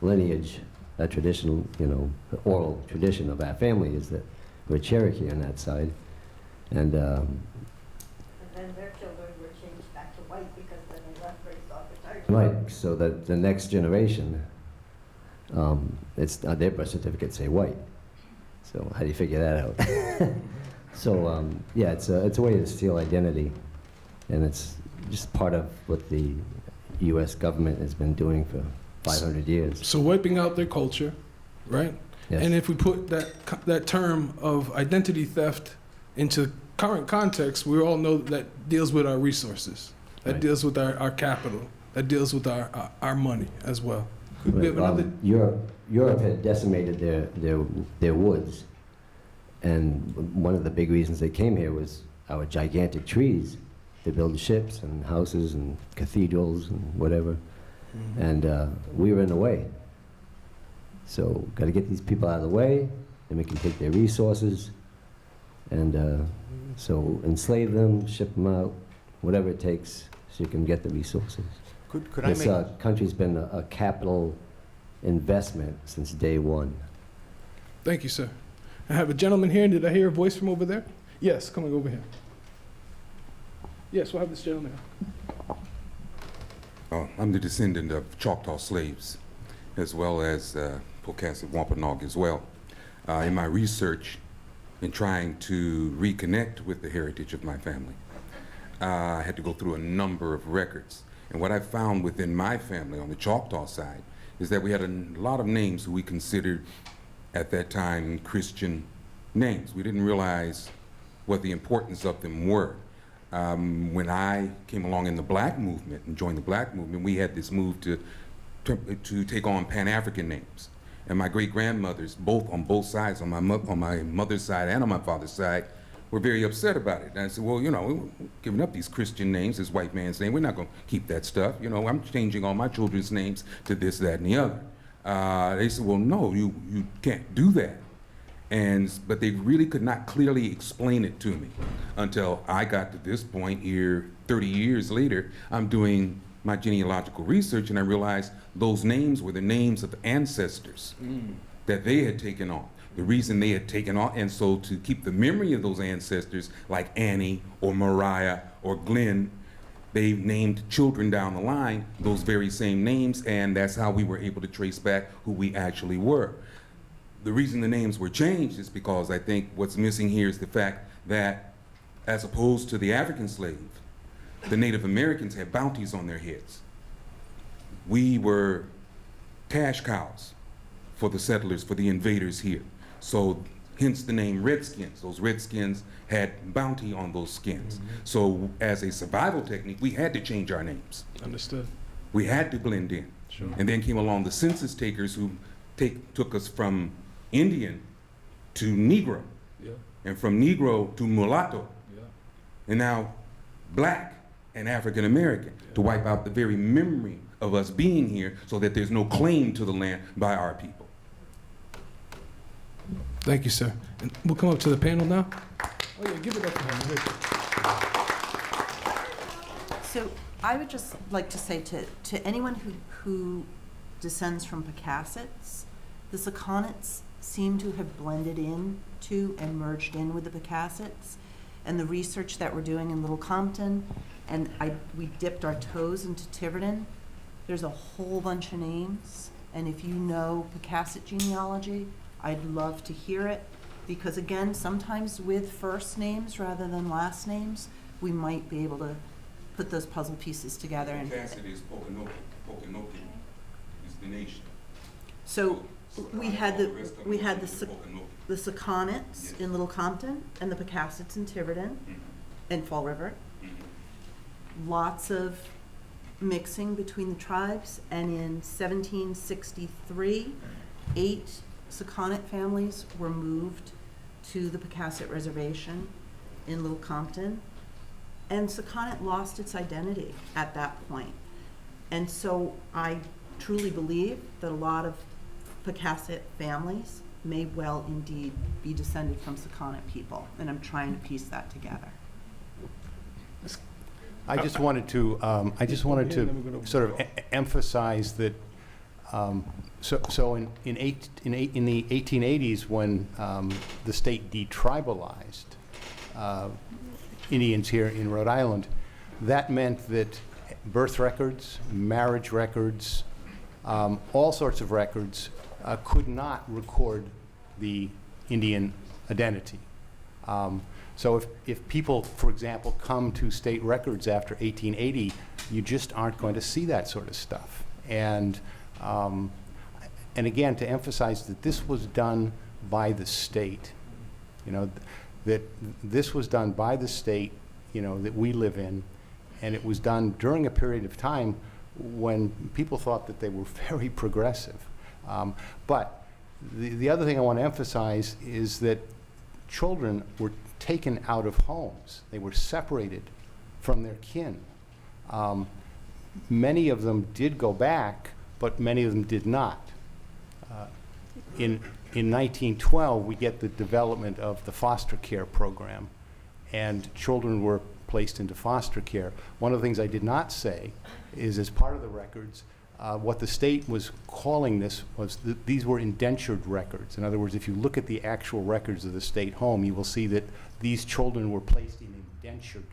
lineage, that traditional, oral tradition of our family is that we're Cherokee on that side, and then their children were changed back to white because then they left race arbitrary. right, so that the next generation, their birth certificates say white. So how do you figure that out? So yeah, it's a way to steal identity, and it's just part of what the U.S. government has been doing for 500 years. So wiping out their culture, right? Yes. And if we put that term of identity theft into current context, we all know that deals with our resources, that Right. deals with our capital, that deals with our money as well. Could we have another? Europe had decimated their woods, and one of the big reasons they came here was our gigantic trees to build ships and houses and cathedrals and whatever, and we were in the way. So got to get these people out of the way, and we can take their resources, and so enslave them, ship them out, whatever it takes, so you can get the resources. Could I This make, country's been a capital investment since day one. Thank you, sir. I have a gentleman here. Did I hear a voice from over there? Yes, coming over here. Yes, we'll have this gentleman. I'm the descendant of Choctaw slaves, as well as Pocasset Wampanoag as well. In my research, in trying to reconnect with the heritage of my family, I had to go through a number of records. And what I found within my family on the Choctaw side is that we had a lot of names who we considered at that time Christian names. We didn't realize what the importance of them were. When I came along in the black movement and joined the black movement, we had this move to take on Pan-African names. And my great-grandmothers, both on both sides, on my mother's side and on my father's side, were very upset about it. And I said, well, we're giving up these Christian names, this white man's name. We're not going to keep that stuff. I'm changing all my children's names to this, that, and the other. They said, well, no, you can't do that. But they really could not clearly explain it to me until I got to this point here 30 years later. I'm doing my genealogical research, and I realized those names were the names of ancestors that they had taken on. The reason they had taken on, and so to keep the memory of those ancestors, like Annie or Mariah or Glenn, they named children down the line those very same names, and that's how we were able to trace back who we actually were. The reason the names were changed is because I think what's missing here is the fact that, as opposed to the African slave, the Native Americans had bounties on their heads. We were cash cows for the settlers, for the invaders here. So hence the name Redskins. Those Redskins had bounty on those skins. So as a survival technique, we had to change our names. Understood. We had to blend in. Sure. And then came along the census takers who took us from Indian to Negro, Yeah. and from Negro to mulatto, Yeah. and now black. and African American, to wipe out the very memory of us being here so that there's no claim to the land by our people. Thank you, sir. And we'll come up to the panel now. Oh yeah, give it up to him. So I would just like to say to anyone who descends from Picassets, the Sakonets seem to have blended in to and merged in with the Picassets. And the research that we're doing in Little Compton, and we dipped our toes into Tiverton. There's a whole bunch of names, and if you know Picasset genealogy, I'd love to hear it, because again, sometimes with first names rather than last names, we might be able to put those puzzle pieces together. And Cassidy is Poconoke. Poconoke is the nation. so we had the Poconoke. the Sakonets in Little Compton and the Picassets in Tiverton and Fall River. Lots of mixing between the tribes, and in 1763, 8 Sakonet families were moved to the Picasset Reservation in Little Compton, and Sakonet lost its identity at that point. And so I truly believe that a lot of Picasset families may well indeed be descended from Sakonnet people, and I'm trying to piece that together. I just wanted to sort of emphasize that. So in the 1880s, when the state detribalized Indians here in Rhode Island, that meant that birth records, marriage records, all sorts of records could not record the Indian identity. So if people, for example, come to state records after 1880, you just aren't going to see that sort of stuff. And again, to emphasize that this was done by the state, that this was done by the state, that we live in, and it was done during a period of time when people thought that they were very progressive. But the other thing I want to emphasize is that children were taken out of homes. They were separated from their kin. Many of them did go back, but many of them did not. In 1912, we get the development of the foster care program, and children were placed into foster care. One of the things I did not say is, as part of the records, what the state was calling this was these were indentured records. In other words, if you look at the actual records of the state home, you will see that these children were placed in indentured.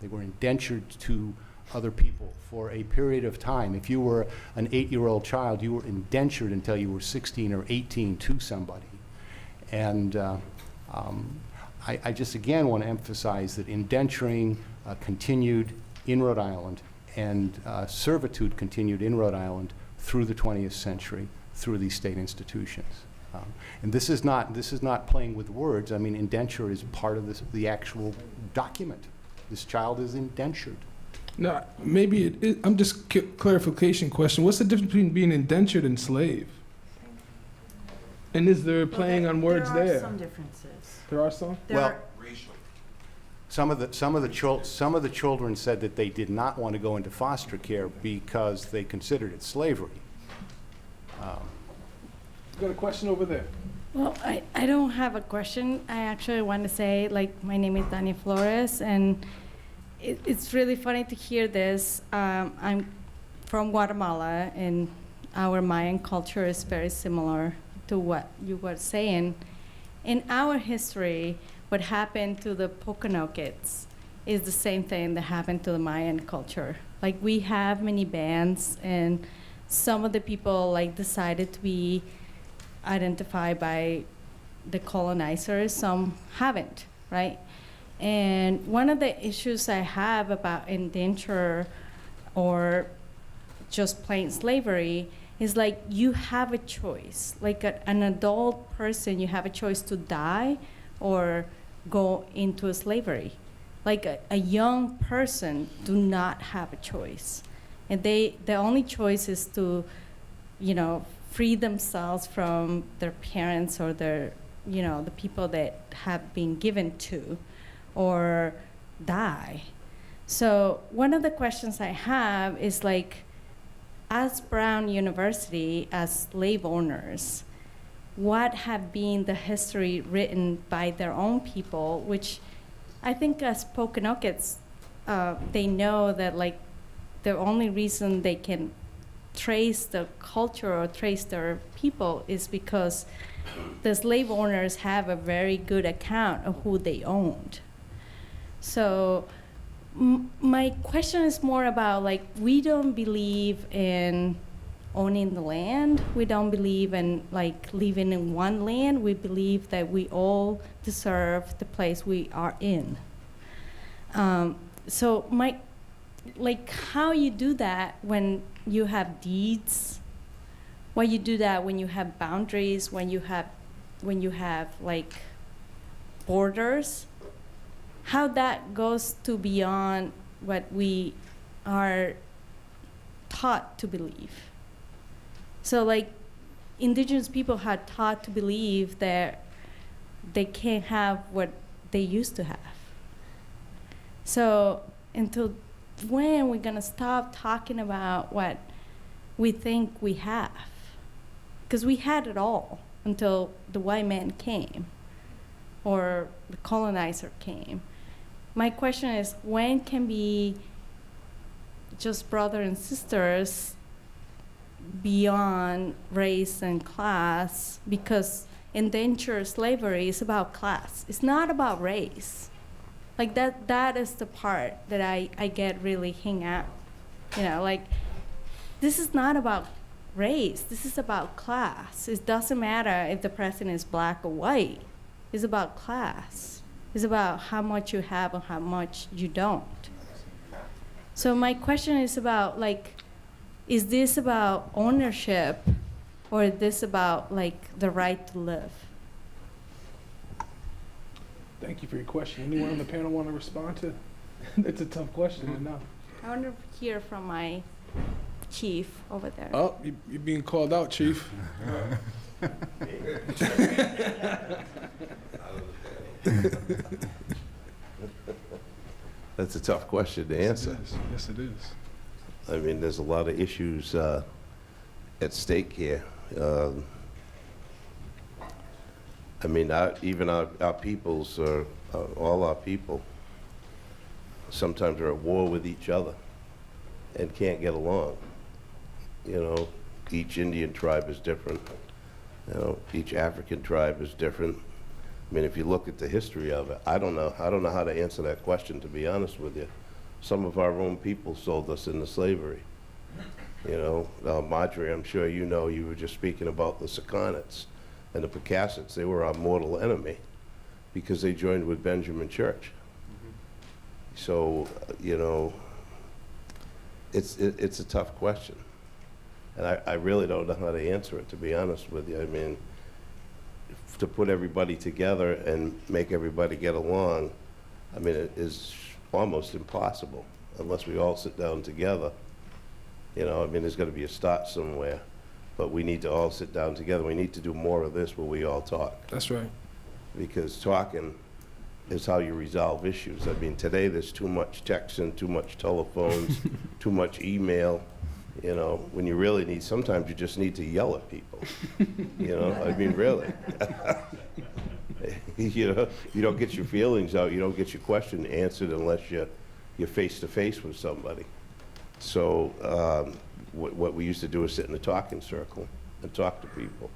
They were indentured to other people for a period of time. If you were an 8-year-old child, you were indentured until you were 16 or 18 to somebody. And I just again want to emphasize that indenturing continued in Rhode Island, and servitude continued in Rhode Island through the 20th century through these state institutions. And this is not playing with words. I mean, indenture is part of the actual document. This child is indentured. Now, maybe I'm just clarification question. What's the difference between being indentured and slave? And is there playing on words there? There are some differences. There are some? Well, some of the children said that they did not want to go into foster care because they considered it slavery. Got a question over there. Well, I don't have a question. I actually want to say, my name is Dani Flores, and it's really funny to hear this. I'm from Guatemala, and our Mayan culture is very similar to what you were saying. In our history, what happened to the Poconokets is the same thing that happened to the Mayan culture. We have many bands, and some of the people decided to be identified by the colonizers, some haven't, right? And one of the issues I have about indenture or just plain slavery is you have a choice. An adult person, you have a choice to die or go into slavery. A young person do not have a choice. And the only choice is to, free themselves from their parents or their, the people that have been given to, or die. So one of the questions I have is like, as Brown University, as slave owners, what have been the history written by their own people, which I think as Poconokeets, they know that like the only reason they can trace the culture or trace their people is because the slave owners have a very good account of who they owned. So my question is more about like, we don't believe in owning the land. We don't believe in like living in one land. We believe that we all deserve the place we are in. So like how you do that when you have deeds, why you do that when you have boundaries, when you have like borders, how that goes to beyond what we are taught to believe. So like indigenous people had taught to believe that they can't have what they used to have. So until when we're gonna stop talking about what we think we have? Because we had it all until the white man came or the colonizer came. My question is, when can be just brothers and sisters beyond race and class? Because indentured slavery is about class. It's not about race. Like that is the part that I get really hung out. You know, like this is not about race. This is about class. It doesn't matter if the president is black or white. It's about class. It's about how much you have and how much you don't. So my question is about like, is this about ownership or is this about like the right to live? Thank you for your question. Anyone on the panel want to respond to? It's a tough question, I know. I want to hear from my chief over there. Oh, you're being called out, Chief. That's a tough question to answer. Yes, it is. I mean, there's a lot of issues at stake here. I mean, even our peoples, all our people, sometimes are at war with each other and can't get along. You know, each Indian tribe is different. You know, each African tribe is different. I mean, if you look at the history of it, I don't know how to answer that question, to be honest with you. Some of our own people sold us into slavery. You know, Marjorie, I'm sure you know, you were just speaking about the Sakonets and the Picassets. They were our mortal enemy because they joined with Benjamin Church. So, you know, it's a tough question. And I really don't know how to answer it, to be honest with you. I mean, to put everybody together and make everybody get along, I mean, it is almost impossible unless we all sit down together. You know, I mean, there's got to be a start somewhere, but we need to all sit down together. We need to do more of this where we all talk. That's right. Because talking is how you resolve issues. I mean, today there's too much texting, too much telephones, too much email. You know, when you really need, sometimes you just need to yell at people. You know, I mean, really. You know, you don't get your feelings out, you don't get your question answered unless you're face to face with somebody. So what we used to do is sit in a talking circle and talk to people.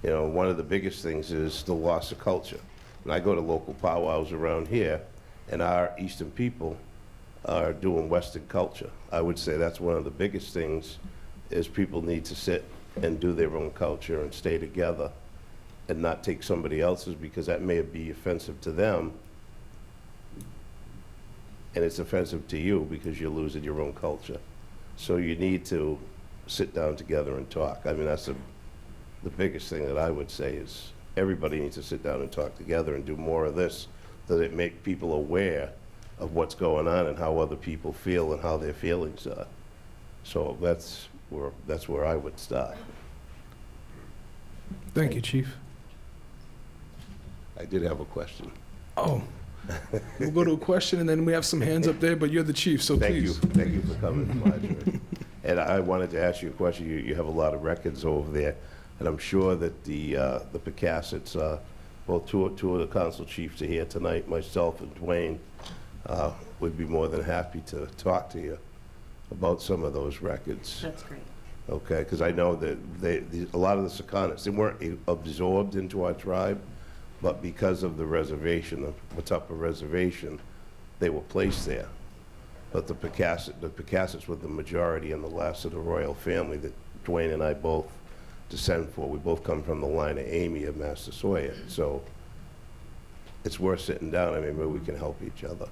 You know, one of the biggest things is the loss of culture. When I go to local powwows around here, and our Eastern people are doing Western culture, I would say that's one of the biggest things, is people need to sit and do their own culture and stay together and not take somebody else's, because that may be offensive to them, and it's offensive to you because you're losing your own culture. So you need to sit down together and talk. I mean, that's the biggest thing that I would say is everybody needs to sit down and talk together and do more of this, that it make people aware of what's going on and how other people feel and how their feelings are. So that's where I would start. Thank you, Chief. I did have a question. Oh, We'll go to a question, and then we have some hands up there, but you're the chief, so please. Thank you for coming, Marjorie. And I wanted to ask you a question. You have a lot of records over there, and I'm sure that the Picassets, well, two of the council chiefs are here tonight, myself and Dwayne, would be more than happy to talk to you about some of those records. That's great. Okay, because I know that a lot of the Sakonets, they weren't absorbed into our tribe, but because of the reservation, the Watuppa Reservation, they were placed there. But the Picassets were the majority and the last of the royal family that Dwayne and I both descend for. We both come from the line of Amy of Massasoit, so it's worth sitting down. I mean, maybe we can help each other.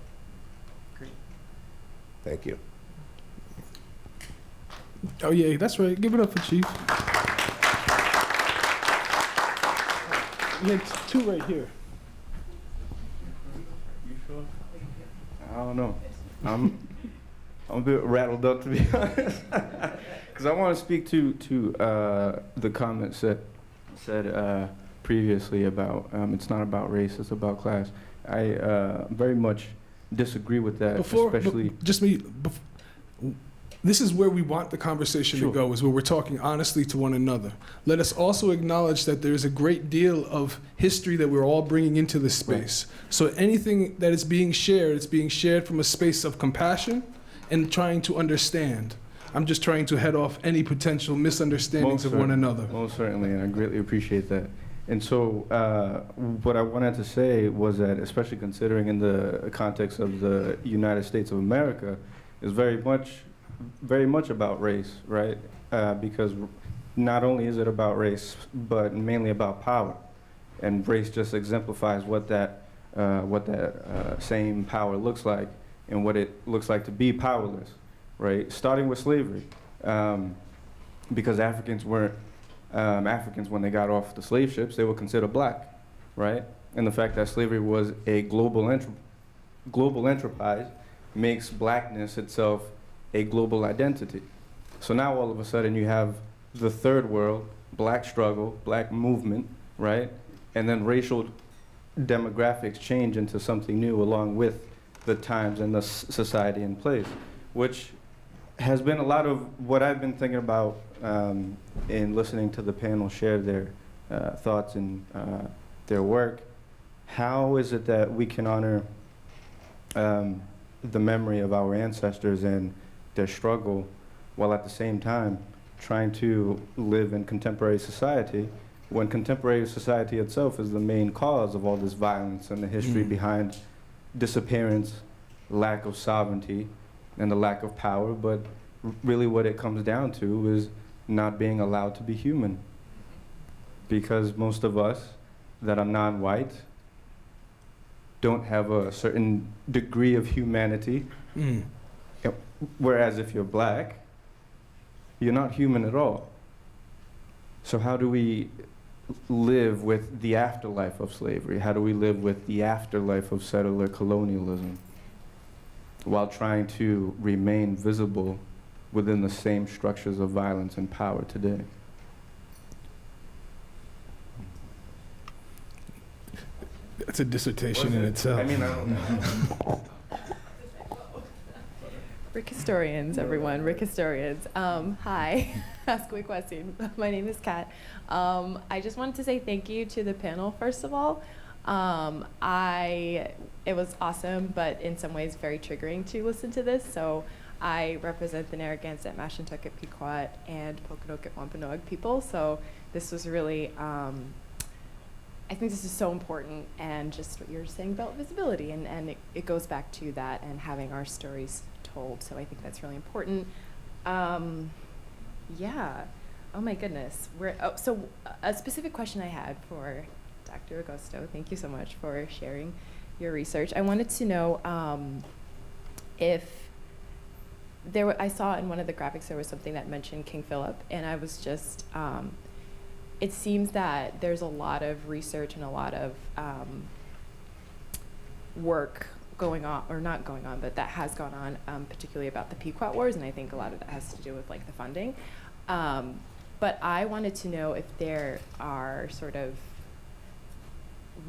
Great. Thank you. Oh, yeah, that's right. Give it up for Chief. Yeah, two right here. You sure? I don't know. I'm a bit rattled up, to be honest, because I want to speak to the comments that said previously about it's not about race, it's about class. I very much disagree with that, especially. This is where we want the conversation to go, is where we're talking honestly to one another. Let us also acknowledge that there's a great deal of history that we're all bringing into this space. Right. So anything that is being shared, it's being shared from a space of compassion and trying to understand. I'm just trying to head off any potential misunderstandings of one another. Most certainly, and I greatly appreciate that. And so what I wanted to say was that, especially considering in the context of the United States of America, is very much about race, right? Because not only is it about race, but mainly about power. And race just exemplifies what that same power looks like and what it looks like to be powerless, right? Starting with slavery, because Africans weren't Africans when they got off the slave ships, they were considered black, right? And the fact that slavery was a global enterprise makes blackness itself a global identity. So now all of a sudden you have the third world, black struggle, black movement, right? And then racial demographics change into something new along with the times and the society in place, which has been a lot of what I've been thinking about in listening to the panel share their thoughts and their work. How is it that we can honor the memory of our ancestors and their struggle, while at the same time trying to live in contemporary society, when contemporary society itself is the main cause of all this violence and the history behind disappearance, lack of sovereignty, and the lack of power, but really what it comes down to is not being allowed to be human. Because most of us that are non-white don't have a certain degree of humanity. Whereas if you're black, you're not human at all. So how do we live with the afterlife of slavery? How do we live with the afterlife of settler colonialism while trying to remain visible within the same structures of violence and power today? That's a dissertation in itself. I mean, I don't know. Rick Historians, everyone. Rick Historians. Hi. Ask me a question. My name is Kat. I just wanted to say thank you to the panel, first of all. It was awesome, but in some ways very triggering to listen to this. So I represent the Narragansett, Mashantucket, Pequot, and Pokanoket Wampanoag people. So this was really, I think this is so important, and just what you're saying about visibility, and it goes back to that and having our stories told. So I think that's really important. Yeah. Oh my goodness. So a specific question I had for Dr. Augusto. Thank you so much for sharing your research. I wanted to know if I saw in one of the graphics there was something that mentioned King Philip, and I was just, it seems that there's a lot of research and a lot of work going on, or not going on, but that has gone on, particularly about the Pequot Wars, and I think a lot of that has to do with like the funding. But I wanted to know if there are sort of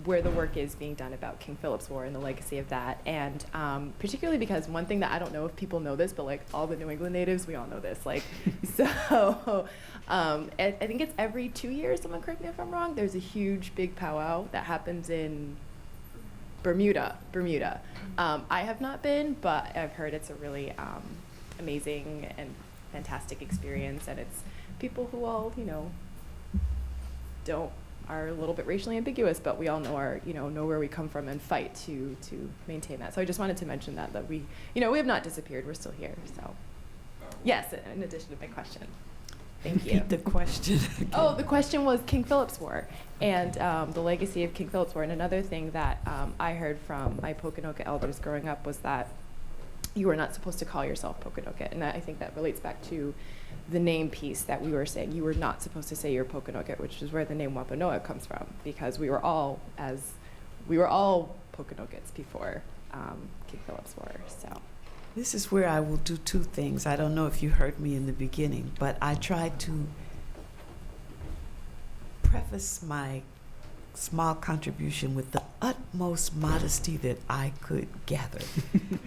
where the work is being done about King Philip's War and the legacy of that. And particularly because one thing that I don't know if people know this, but like all the New England natives, we all know this. Like, so I think it's every 2 years, someone correct me if I'm wrong, there's a huge big powwow that happens in Bermuda. I have not been, but I've heard it's a really amazing and fantastic experience, and it's people who all, you know, are a little bit racially ambiguous, but we all know where we come from and fight to maintain that. So I just wanted to mention that we have not disappeared, we're still here. So yes, in addition to my question. Thank you. Repeat the question. Oh, the question was King Philip's War and the legacy of King Philip's War. And another thing that I heard from my Pokanoket elders growing up was that you were not supposed to call yourself Pokanoket. And I think that relates back to the name piece that we were saying. You were not supposed to say you're Pokanoket, which is where the name Wampanoag comes from, because we were all Pokanokets before King Philip's War. So. This is where I will do two things. I don't know if you heard me in the beginning, but I tried to preface my small contribution with the utmost modesty that I could gather.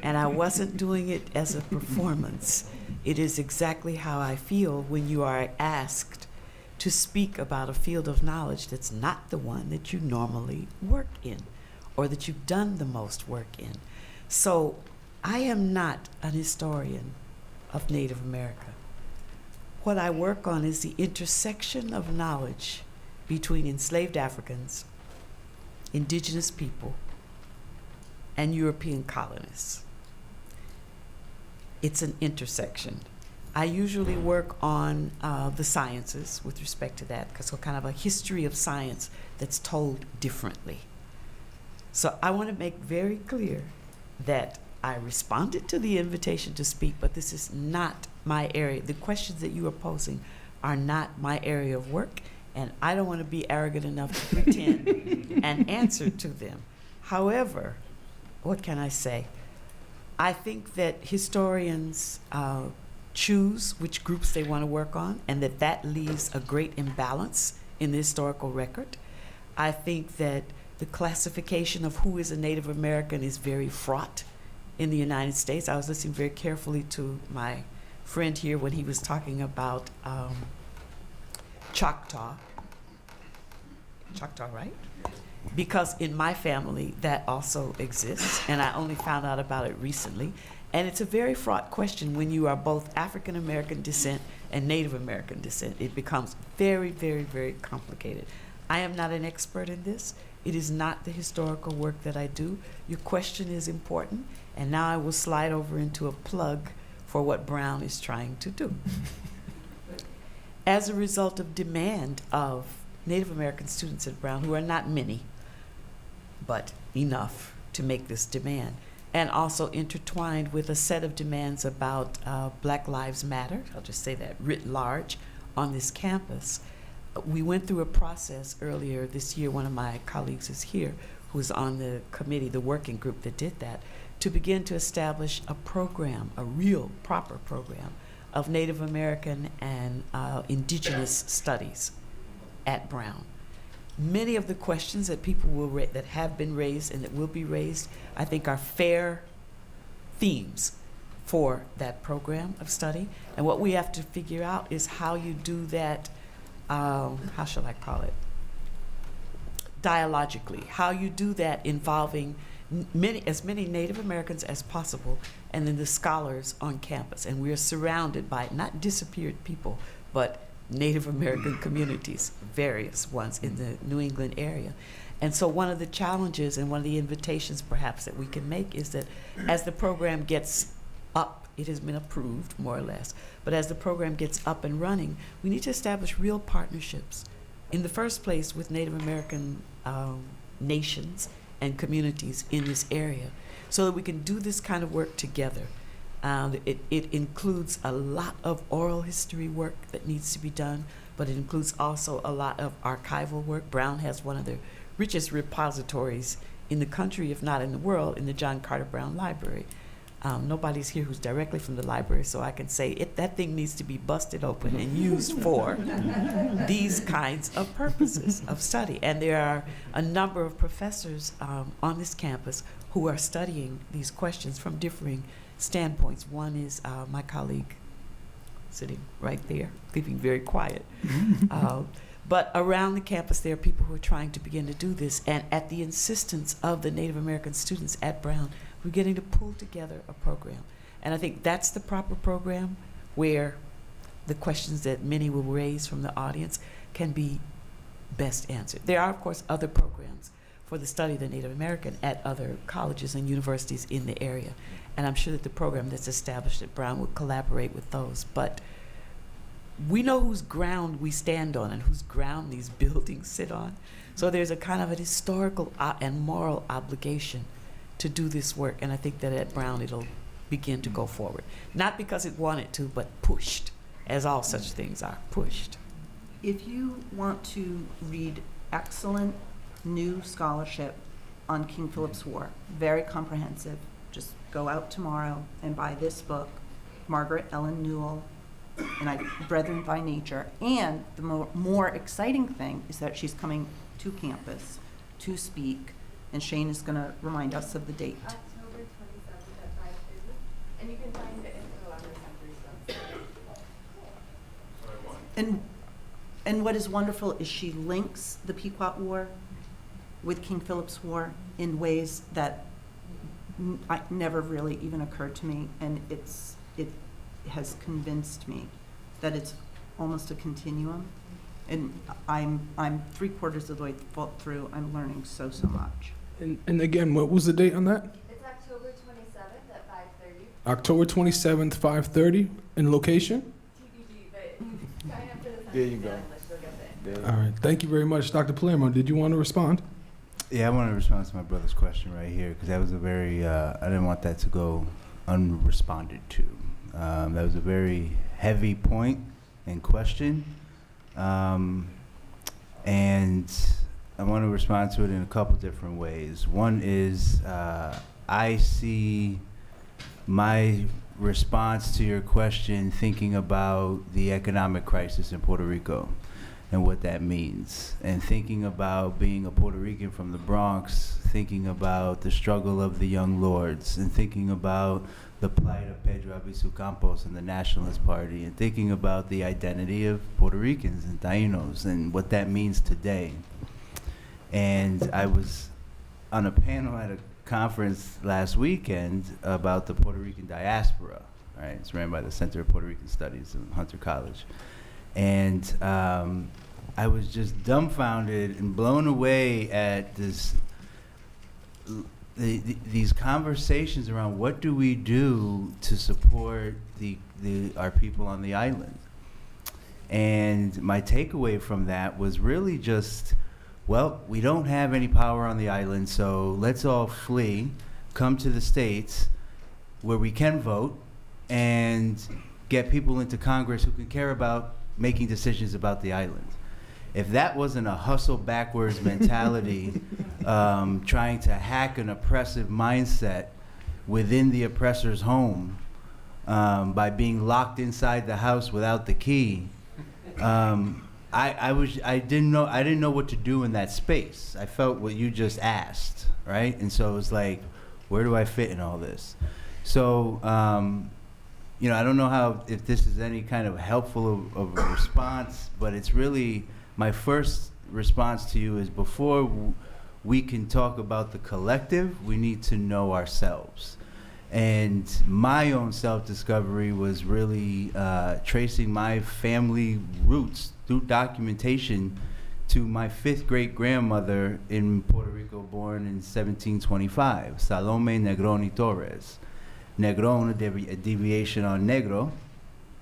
And I wasn't doing it as a performance. It is exactly how I feel when you are asked to speak about a field of knowledge that's not the one that you normally work in or that you've done the most work in. So I am not an historian of Native America. What I work on is the intersection of knowledge between enslaved Africans, indigenous people, and European colonists. It's an intersection. I usually work on the sciences with respect to that, because it's kind of a history of science that's told differently. So I want to make very clear that I responded to the invitation to speak, but this is not my area. The questions that you are posing are not my area of work, and I don't want to be arrogant enough to pretend and answer to them. However, what can I say? I think that historians choose which groups they want to work on, and that leaves a great imbalance in the historical record. I think that the classification of who is a Native American is very fraught in the United States. I was listening very carefully to my friend here when he was talking about Choctaw. Choctaw, right? Because in my family, that also exists, and I only found out about it recently. And it's a very fraught question when you are both African American descent and Native American descent. It becomes very, very, very complicated. I am not an expert in this. It is not the historical work that I do. Your question is important, and now I will slide over into a plug for what Brown is trying to do. As a result of demand of Native American students at Brown, who are not many, but enough to make this demand, and also intertwined with a set of demands about Black Lives Matter, I'll just say that writ large, on this campus. We went through a process earlier this year, one of my colleagues is here, who was on the committee, the working group that did that, to begin to establish a program, a real, proper program, of Native American and indigenous studies at Brown. Many of the questions that people that have been raised and that will be raised, I think, are fair themes for that program of study. And what we have to figure out is how you do that, how shall I call it, dialogically, how you do that involving as many Native Americans as possible, and then the scholars on campus. And we are surrounded by not disappeared people, but Native American communities, various ones in the New England area. And so one of the challenges and one of the invitations perhaps that we can make is that as the program gets up, it has been approved more or less, but as the program gets up and running, we need to establish real partnerships, in the first place with Native American nations and communities in this area, so that we can do this kind of work together. It includes a lot of oral history work that needs to be done, but it includes also a lot of archival work. Brown has one of the richest repositories in the country, if not in the world, in the John Carter Brown Library. Nobody's here who's directly from the library, so I can say that thing needs to be busted open and used for these kinds of purposes of study. And there are a number of professors on this campus who are studying these questions from differing standpoints. One is my colleague sitting right there, keeping very quiet. But around the campus, there are people who are trying to begin to do this. And at the insistence of the Native American students at Brown, we're getting to pull together a program. And I think that's the proper program where the questions that many will raise from the audience can be best answered. There are, of course, other programs for the study of the Native American at other colleges and universities in the area. And I'm sure that the program that's established at Brown would collaborate with those. But we know whose ground we stand on and whose ground these buildings sit on. So there's a kind of an historical and moral obligation to do this work. And I think that at Brown it'll begin to go forward. Not because it wanted to, but pushed, as all such things are, pushed. If you want to read excellent new scholarship on King Philip's War, very comprehensive, just go out tomorrow and buy this book, Margaret Ellen Newell, and Brethren by Nature. And the more exciting thing is that she's coming to campus to speak, and Shane is going to remind us of the date. October 27th at 5:30, and you can find the info on the center's website. And what is wonderful is she links the Pequot War with King Philip's War in ways that never really even occurred to me, and it has convinced me that it's almost a continuum. And I'm 3/4 of the way through. I'm learning so much. And again, what was the date on that? It's October 27th at 5:30. October 27th, 5:30, and location? TBD, but sign up for the There you go. list, you'll get it. All right, thank you very much. Dr. Palermo, did you want to respond? Yeah, I want to respond to my brother's question right here because that was a very, I didn't want that to go unresponded to. That was a very heavy point and question. And I want to respond to it in a couple different ways. One is I see my response to your question thinking about the economic crisis in Puerto Rico and what that means, and thinking about being a Puerto Rican from the Bronx, thinking about the struggle of the young lords, and thinking about the plight of Pedro Albizu Campos and the Nationalist Party, and thinking about the identity of Puerto Ricans and Tainos and what that means today. And I was on a panel at a conference last weekend about the Puerto Rican diaspora, right? It's ran by the Center of Puerto Rican Studies in Hunter College. And I was just dumbfounded and blown away at this, these conversations around what do we do to support our people on the island. And my takeaway from that was really just, well, we don't have any power on the island, so let's all flee, come to the States where we can vote, and get people into Congress who can care about making decisions about the island. If that wasn't a hustle backwards mentality, trying to hack an oppressive mindset within the oppressor's home by being locked inside the house without the key, I didn't know what to do in that space. I felt what you just asked, right? And so it was like, where do I fit in all this? So, you know, I don't know if this is any kind of helpful of a response, but it's really, my first response to you is before we can talk about the collective, we need to know ourselves. And my own self-discovery was really tracing my family roots through documentation to my 5th great-grandmother in Puerto Rico, born in 1725, Salome Negroni Torres. Negron, a deviation on Negro,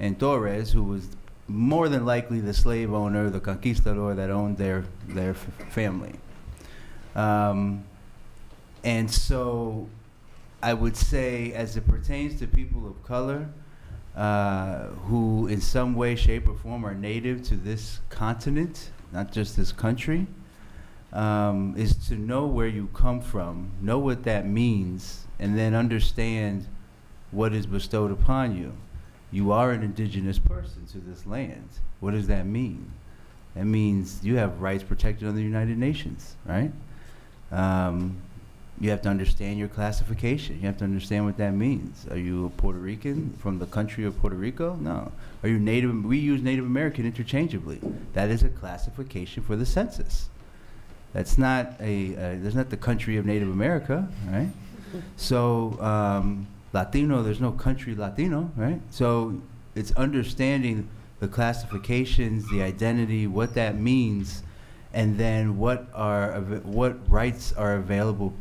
and Torres, who was more than likely the slave owner, the conquistador that owned their family. And so I would say, as it pertains to people of color who in some way, shape, or form are native to this continent, not just this country, is to know where you come from, know what that means, and then understand what is bestowed upon you. You are an indigenous person to this land. What does that mean? That means you have rights protected under the United Nations, right? You have to understand your classification. You have to understand what that means. Are you a Puerto Rican from the country of Puerto Rico? No. Are you Native? We use Native American interchangeably. That is a classification for the census. That's not the country of Native America, right? So Latino, there's no country Latino, right? So it's understanding the classifications, the identity, what that means, and then what rights are available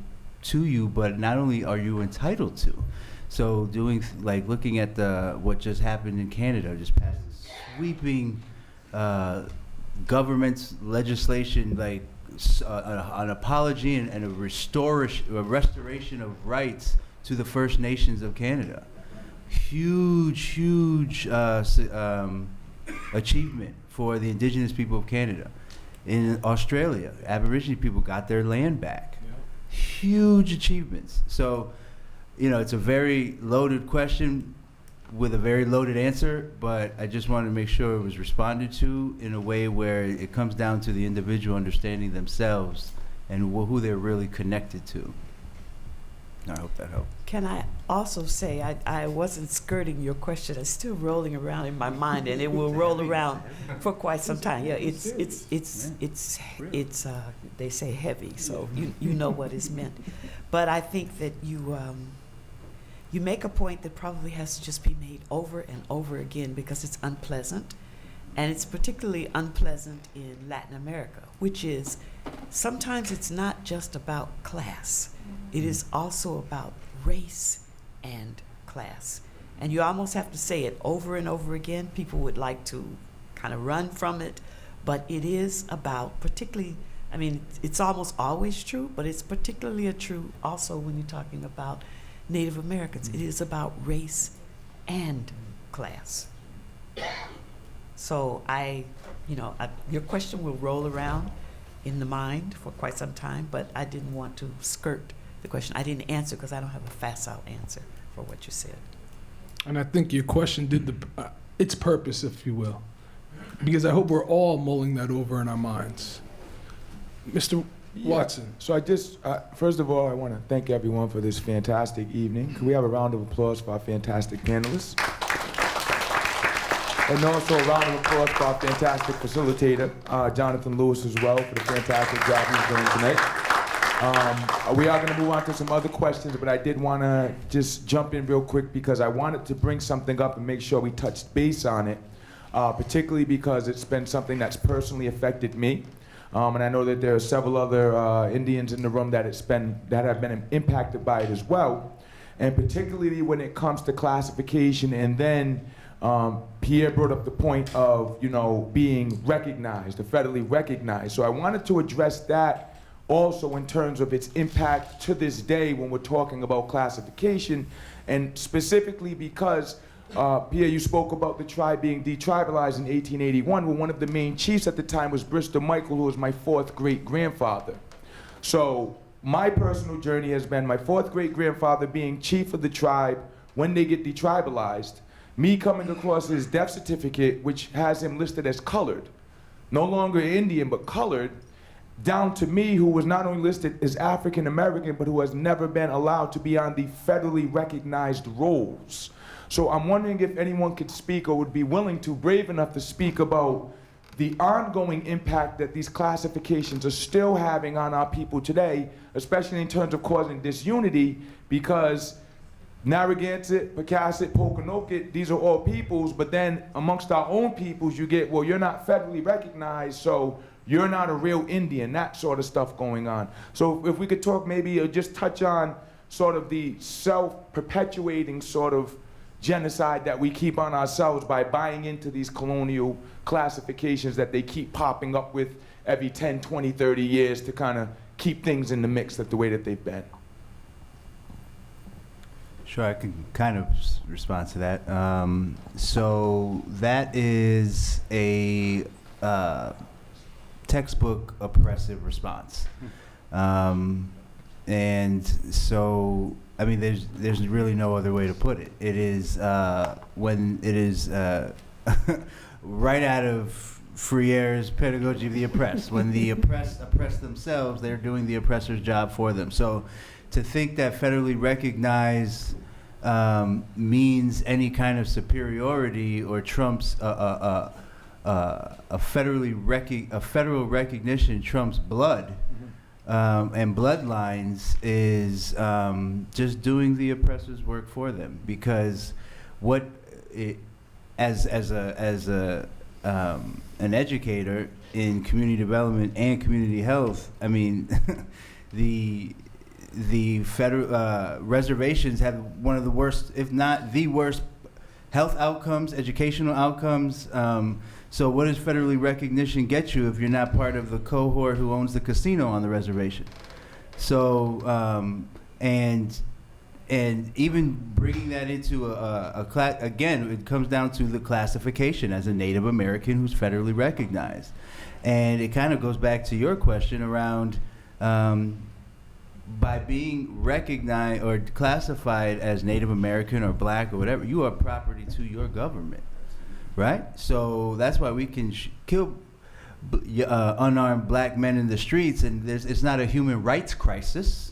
to you, but not only are you entitled to. So doing, like looking at what just happened in Canada, just passed sweeping government's legislation, like an apology and a restoration of rights to the First Nations of Canada. Huge achievement for the Indigenous people of Canada. In Australia, Aboriginal people got their land back. Huge achievements. So, it's a very loaded question with a very loaded answer, but I just wanted to make sure it was responded to in a way where it comes down to the individual understanding themselves and who they're really connected to. I hope that helped. Can I also say I wasn't skirting your question. It's still rolling around in my mind, and it will roll around for quite some time. Yeah, it's they say heavy, so you know what is meant. But I think that you make a point that probably has to just be made over and over again because it's unpleasant, and it's particularly unpleasant in Latin America, which is sometimes it's not just about class. It is also about race and class. And you almost have to say it over and over again. People would like to kind of run from it, but it is about particularly, it's almost always true, but it's particularly true also when you're talking about Native Americans. It is about race and class. So your question will roll around in the mind for quite some time, but I didn't want to skirt the question. I didn't answer because I don't have a facile answer for what you said. And I think your question did its purpose, if you will, because I hope we're all mulling that over in our minds. Mr. Watson. So I just, first of all, I want to thank everyone for this fantastic evening. Can we have a round of applause for our fantastic panelists? And also a round of applause for our fantastic facilitator, Jonathan Lewis, as well, for the fantastic job he's doing tonight. We are going to move on to some other questions, but I did want to just jump in real quick because I wanted to bring something up and make sure we touched base on it, particularly because it's been something that's personally affected me. And I know that there are several other Indians in the room that have been impacted by it as well. And particularly when it comes to classification, and then Pierre brought up the point of, being recognized, federally recognized. So I wanted to address that also in terms of its impact to this day when we're talking about classification, and specifically because, Pierre, you spoke about the tribe being detribalized in 1881, when one of the main chiefs at the time was Bristol Michael, who was my fourth great-grandfather. So my personal journey has been my fourth great-grandfather being chief of the tribe when they get detribalized, me coming across his death certificate, which has him listed as colored, no longer Indian, but colored, down to me, who was not only listed as African American, but who has never been allowed to be on the federally recognized rolls. So I'm wondering if anyone could speak or would be willing to, brave enough to speak about the ongoing impact that these classifications are still having on our people today, especially in terms of causing disunity, because Narragansett, Pocasset, Pokanoket, these are all peoples, but then amongst our own peoples, you get, well, you're not federally recognized, so you're not a real Indian, that sort of stuff going on. So if we could talk maybe, or just touch on sort of the self-perpetuating sort of genocide that we keep on ourselves by buying into these colonial classifications that they keep popping up with every 10, 20, 30 years to kind of keep things in the mix the way that they've been. Sure, I can kind of respond to that. So that is a textbook oppressive response. And so I mean, there's really no other way to put it. It is when it is right out of Freire's Pedagogy of the Oppressed. When the oppressed oppress themselves, they're doing the oppressor's job for them. So to think that federally recognized means any kind of superiority or trumps a federal recognition trumps blood and bloodlines is just doing the oppressor's work for them. Because what as an educator in community development and community health, I mean, the federal reservations have one of the worst, if not the worst, health outcomes, educational outcomes. So what does federally recognition get you if you're not part of the cohort who owns the casino on the reservation? So and even bringing that into a class, again, it comes down to the classification as a Native American who's federally recognized. And it kind of goes back to your question around by being recognized or classified as Native American or black or whatever, you are property to your government, right? So that's why we can kill unarmed black men in the streets, and it's not a human rights crisis.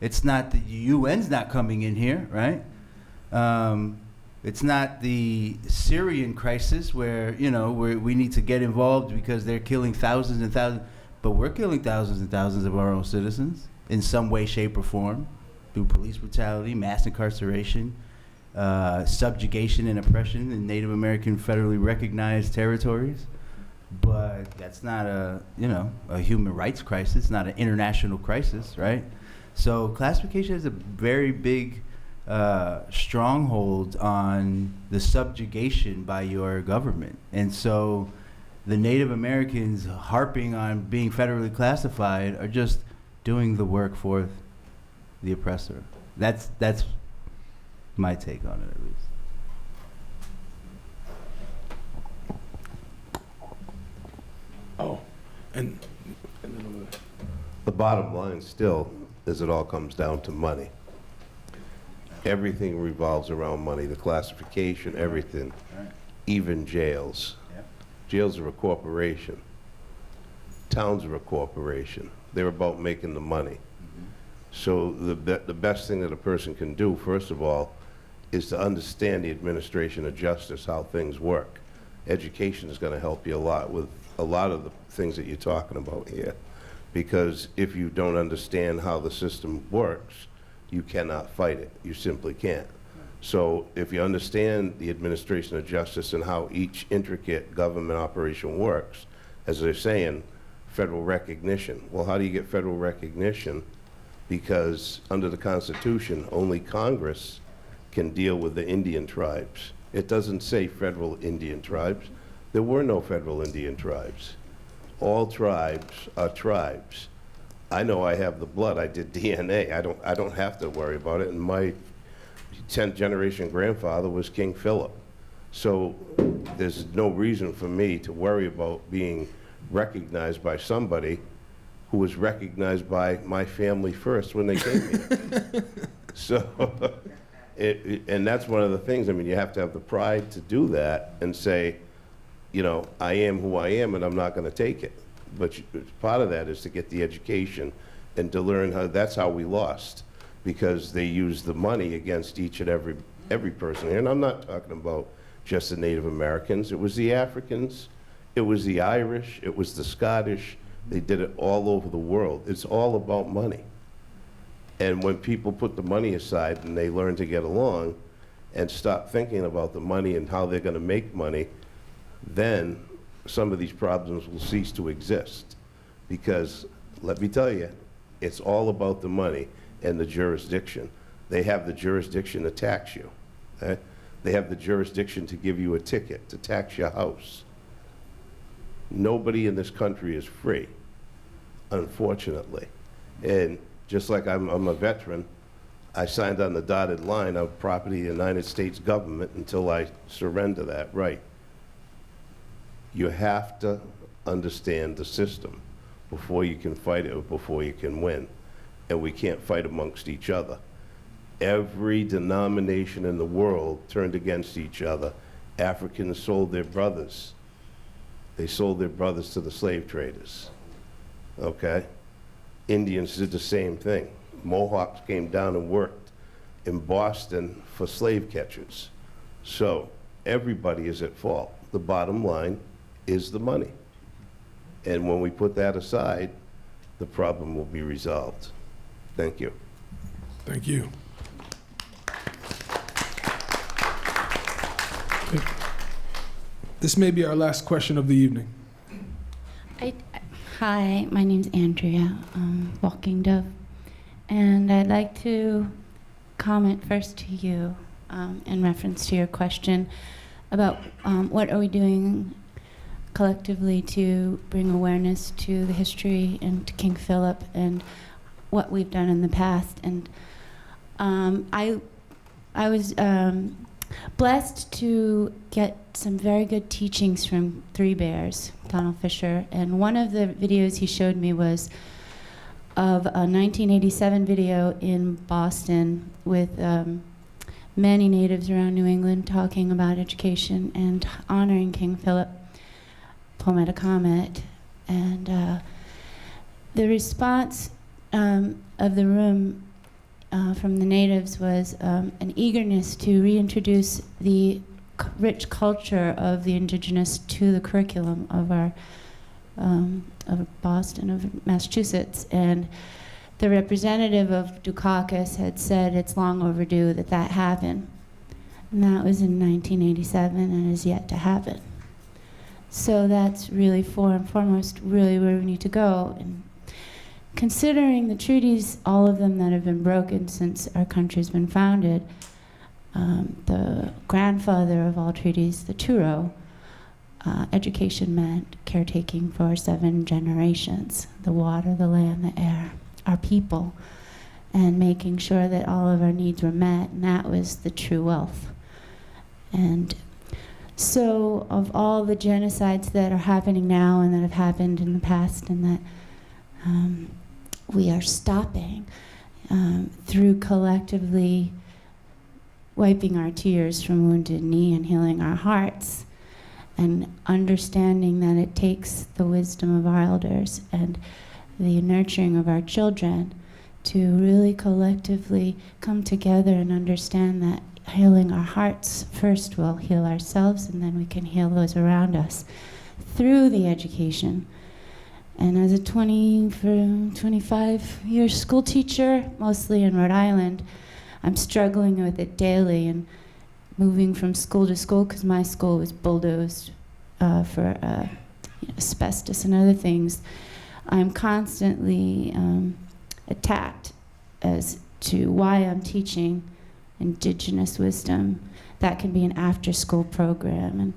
It's not the UN's not coming in here, right? It's not the Syrian crisis where, you know, we need to get involved because they're killing thousands and thousands, but we're killing thousands and thousands of our own citizens in some way, shape, or form, through police brutality, mass incarceration, subjugation and oppression in Native American federally recognized territories. But that's not a human rights crisis, not an international crisis, right? So classification is a very big stronghold on the subjugation by your government. And so the Native Americans harping on being federally classified are just doing the work for the oppressor. That's my take on it, at least. Oh, and then over there. The bottom line still is it all comes down to money. Everything revolves around money, the classification, everything, even jails. Jails are a corporation. Towns are a corporation. They're about making the money. So the best thing that a person can do, first of all, is to understand the administration of justice, how things work. Education is going to help you a lot with a lot of the things that you're talking about here. Because if you don't understand how the system works, you cannot fight it. You simply can't. So if you understand the administration of justice and how each intricate government operation works, as they're saying, federal recognition. Well, how do you get federal recognition? Because under the Constitution, only Congress can deal with the Indian tribes. It doesn't say federal Indian tribes. There were no federal Indian tribes. All tribes are tribes. I know I have the blood. I did DNA. I don't have to worry about it. And my 10th generation grandfather was King Philip. So there's no reason for me to worry about being recognized by somebody who was recognized by my family first when they came here. So, and that's one of the things, I mean, you have to have the pride to do that and say, you know, I am who I am and I'm not going to take it. But part of that is to get the education and to learn how, that's how we lost, because they used the money against each and every person here. And I'm not talking about just the Native Americans. It was the Africans, it was the Irish, it was the Scottish. They did it all over the world. It's all about money. And when people put the money aside and they learn to get along and stop thinking about the money and how they're going to make money, then some of these problems will cease to exist. Because, let me tell you, it's all about the money and the jurisdiction. They have the jurisdiction to tax you. Okay? They have the jurisdiction to give you a ticket, to tax your house. Nobody in this country is free, unfortunately. And just like I'm a veteran, I signed on the dotted line of property of the United States government until I surrender that right. You have to understand the system before you can fight it or before you can win. And we can't fight amongst each other. Every denomination in the world turned against each other. Africans sold their brothers. They sold their brothers to the slave traders, okay? Indians did the same thing. Mohawks came down and worked in Boston for slave catchers. So everybody is at fault. The bottom line is the money. And when we put that aside, the problem will be resolved. Thank you. Thank you. This may be our last question of the evening. Hi, my name's Andrea, Walking Dove, and I'd like to comment first to you in reference to your question about what are we doing collectively to bring awareness to the history and to King Philip and what we've done in the past. And I was blessed to get some very good teachings from Three Bears, Donald Fisher, and one of the videos he showed me was of a 1987 video in Boston with many natives around New England talking about education and honoring King Philip, Palmetto Comet, and the response of the room from the natives was an eagerness to reintroduce the rich culture of the indigenous to the curriculum of our of Boston, of Massachusetts. And the representative of Dukakis had said it's long overdue that that happened. And that was in 1987 and is yet to happen. So that's really, for and foremost, really where we need to go. And considering the treaties, all of them that have been broken since our country's been founded, the grandfather of all treaties, the Turo, education meant caretaking for 7 generations, the water, the land, the air, our people, and making sure that all of our needs were met, and that was the true wealth. And so of all the genocides that are happening now and that have happened in the past and that we are stopping through collectively wiping our tears from Wounded Knee and healing our hearts and understanding that it takes the wisdom of our elders and the nurturing of our children to really collectively come together and understand that healing our hearts first will heal ourselves, and then we can heal those around us through the education. And as a 25-year school teacher, mostly in Rhode Island, I'm struggling with it daily and moving from school to school because my school was bulldozed for asbestos and other things. I'm constantly attacked as to why I'm teaching indigenous wisdom. That can be an after-school program.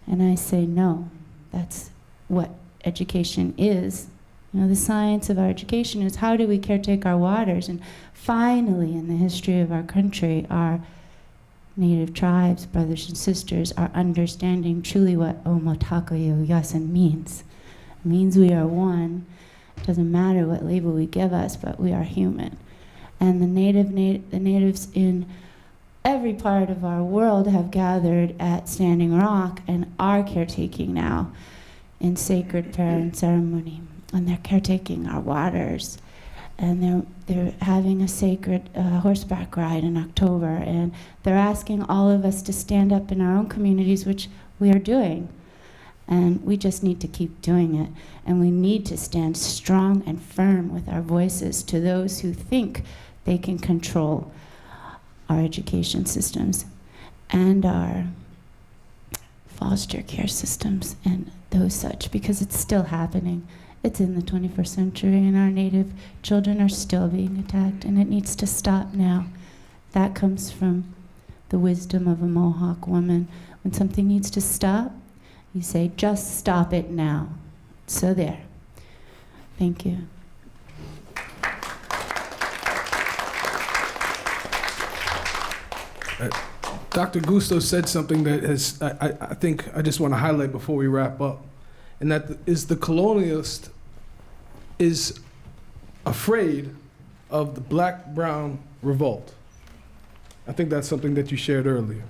And I say, no, that's what education is. You know, the science of our education is how do we caretake our waters? And finally, in the history of our country, our native tribes, brothers and sisters, are understanding truly what Omotakayo Yasin means. It means we are one. It doesn't matter what label we give us, but we are human. And the natives in every part of our world have gathered at Standing Rock and are caretaking now in sacred prayer and ceremony. And they're caretaking our waters. And they're having a sacred horseback ride in October. And they're asking all of us to stand up in our own communities, which we are doing. And we just need to keep doing it. And we need to stand strong and firm with our voices to those who think they can control our education systems and our foster care systems and those such, because it's still happening. It's in the 21st century, and our native children are still being attacked, and it needs to stop now. That comes from the wisdom of a Mohawk woman. When something needs to stop, you say, just stop it now. So there. Thank you. Dr. Gusto said something that has, I think I just want to highlight before we wrap up, and that is the colonialist is afraid of the black-brown revolt. I think that's something that you shared earlier,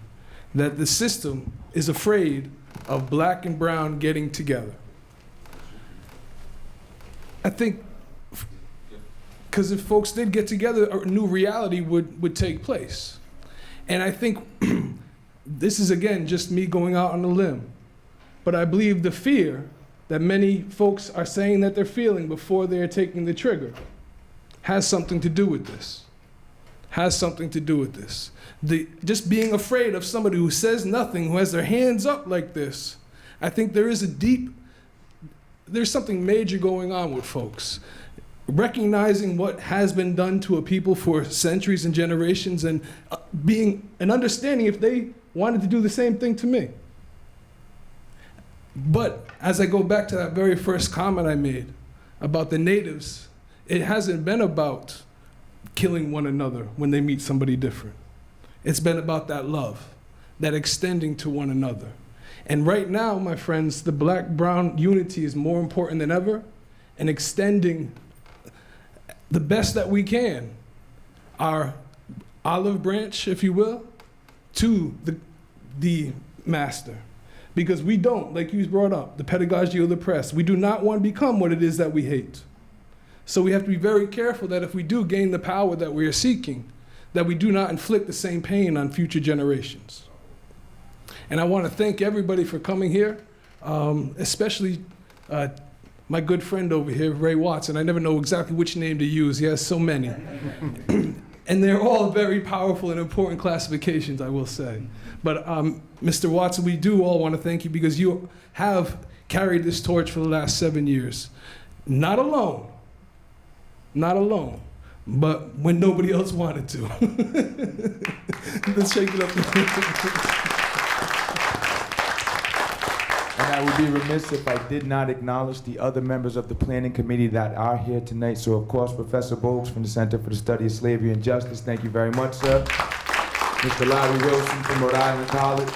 that the system is afraid of black and brown getting together. I think, because if folks did get together, a new reality would take place. And I think this is, again, just me going out on a limb, but I believe the fear that many folks are saying that they're feeling before they're taking the trigger has something to do with this. Has something to do with this. Just being afraid of somebody who says nothing, who has their hands up like this, I think there's something major going on with folks. Recognizing what has been done to a people for centuries and generations, and understanding if they wanted to do the same thing to me. But as I go back to that very first comment I made about the natives, it hasn't been about killing one another when they meet somebody different. It's been about that love, that extending to one another. And right now, my friends, the black-brown unity is more important than ever, and extending the best that we can, our olive branch, if you will, to the master. Because we don't, like you brought up, the pedagogy of the press, we do not want to become what it is that we hate. So we have to be very careful that if we do gain the power that we are seeking, that we do not inflict the same pain on future generations. And I want to thank everybody for coming here, especially my good friend over here, Ray Watson. I never know exactly which name to use. He has so many. And they're all very powerful and important classifications, I will say. But Mr. Watson, we do all want to thank you because you have carried this torch for the last 7 years. Not alone, but when nobody else wanted to. Let's shake it up. And I would be remiss if I did not acknowledge the other members of the planning committee that are here tonight. So, of course, Professor Bogues from the Center for the Study of Slavery and Justice, thank you very much, sir. Mr. Larry Wilson from Rhode Island College.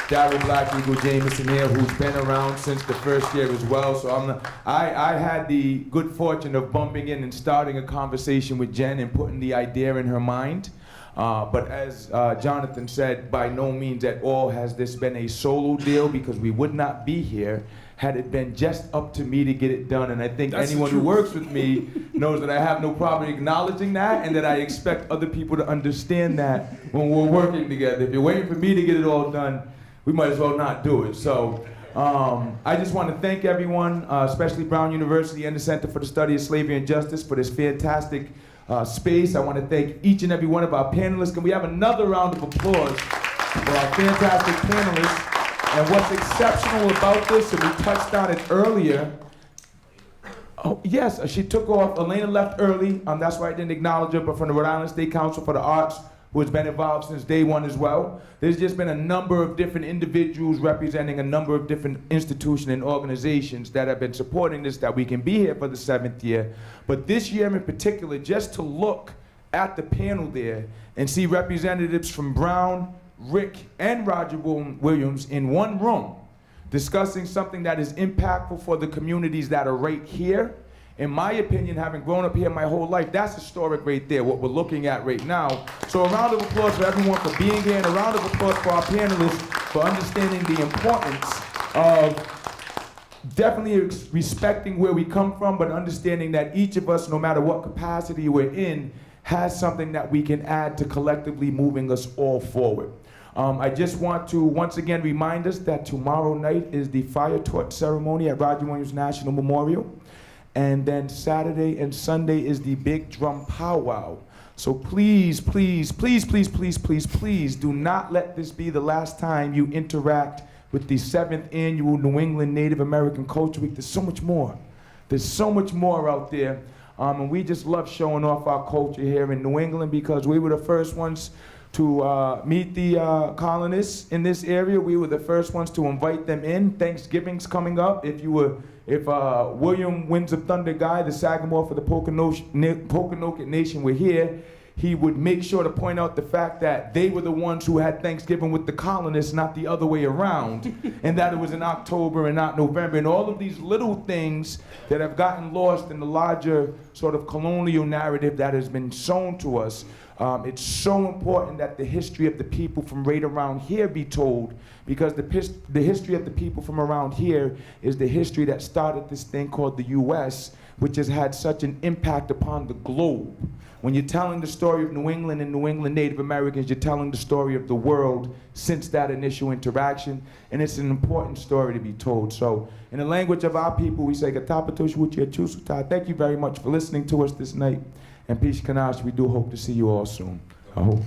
Darryl Black Eagle Jameson here, who's been around since the first year as well. So I had the good fortune of bumping in and starting a conversation with Jen and putting the idea in her mind. But as Jonathan said, by no means at all has this been a solo deal, because we would not be here had it been just up to me to get it done. And I think anyone who works with me knows that I have no problem acknowledging that, and that I expect other people to understand that when we're working together. If you're waiting for me to get it all done, we might as well not do it. So I just want to thank everyone, especially Brown University and the Center for the Study of Slavery and Justice, for this fantastic space. I want to thank each and every one of our panelists. Can we have another round of applause for our fantastic panelists? And what's exceptional about this, and we touched on it earlier, oh yes, she took off, Elena left early, that's why I didn't acknowledge her, but from the Rhode Island State Council for the Arts, who has been involved since day one as well. There's just been a number of different individuals representing a number of different institutions and organizations that have been supporting this, that we can be here for the 7th year. But this year in particular, just to look at the panel there and see representatives from Brown, Rick, and Roger Williams in one room discussing something that is impactful for the communities that are right here. In my opinion, having grown up here my whole life, that's historic right there, what we're looking at right now. So a round of applause for everyone for being here, and a round of applause for our panelists for understanding the importance of definitely respecting where we come from, but understanding that each of us, no matter what capacity we're in, has something that we can add to collectively moving us all forward. I just want to once again remind us that tomorrow night is the fire torch ceremony at Roger Williams National Memorial. And then Saturday and Sunday is the big drum powwow. So please, please, please, please, please, please, please do not let this be the last time you interact with the 7th annual New England Native American Culture Week. There's so much more. There's so much more out there. And we just love showing off our culture here in New England, because we were the first ones to meet the colonists in this area. We were the first ones to invite them in. Thanksgiving's coming up. If William Winds of Thunder guy, the Sagamore for the Pokanoket Nation were here, he would make sure to point out the fact that they were the ones who had Thanksgiving with the colonists, not the other way around, and that it was in October and not November, and all of these little things that have gotten lost in the larger sort of colonial narrative that has been shown to us. It's so important that the history of the people from right around here be told, because the history of the people from around here is the history that started this thing called the U.S., which has had such an impact upon the globe. When you're telling the story of New England and New England Native Americans, you're telling the story of the world since that initial interaction, and it's an important story to be told. So, in the language of our people, we say, thank you very much for listening to us this night, and peace kanash, we do hope to see you all soon. I hope.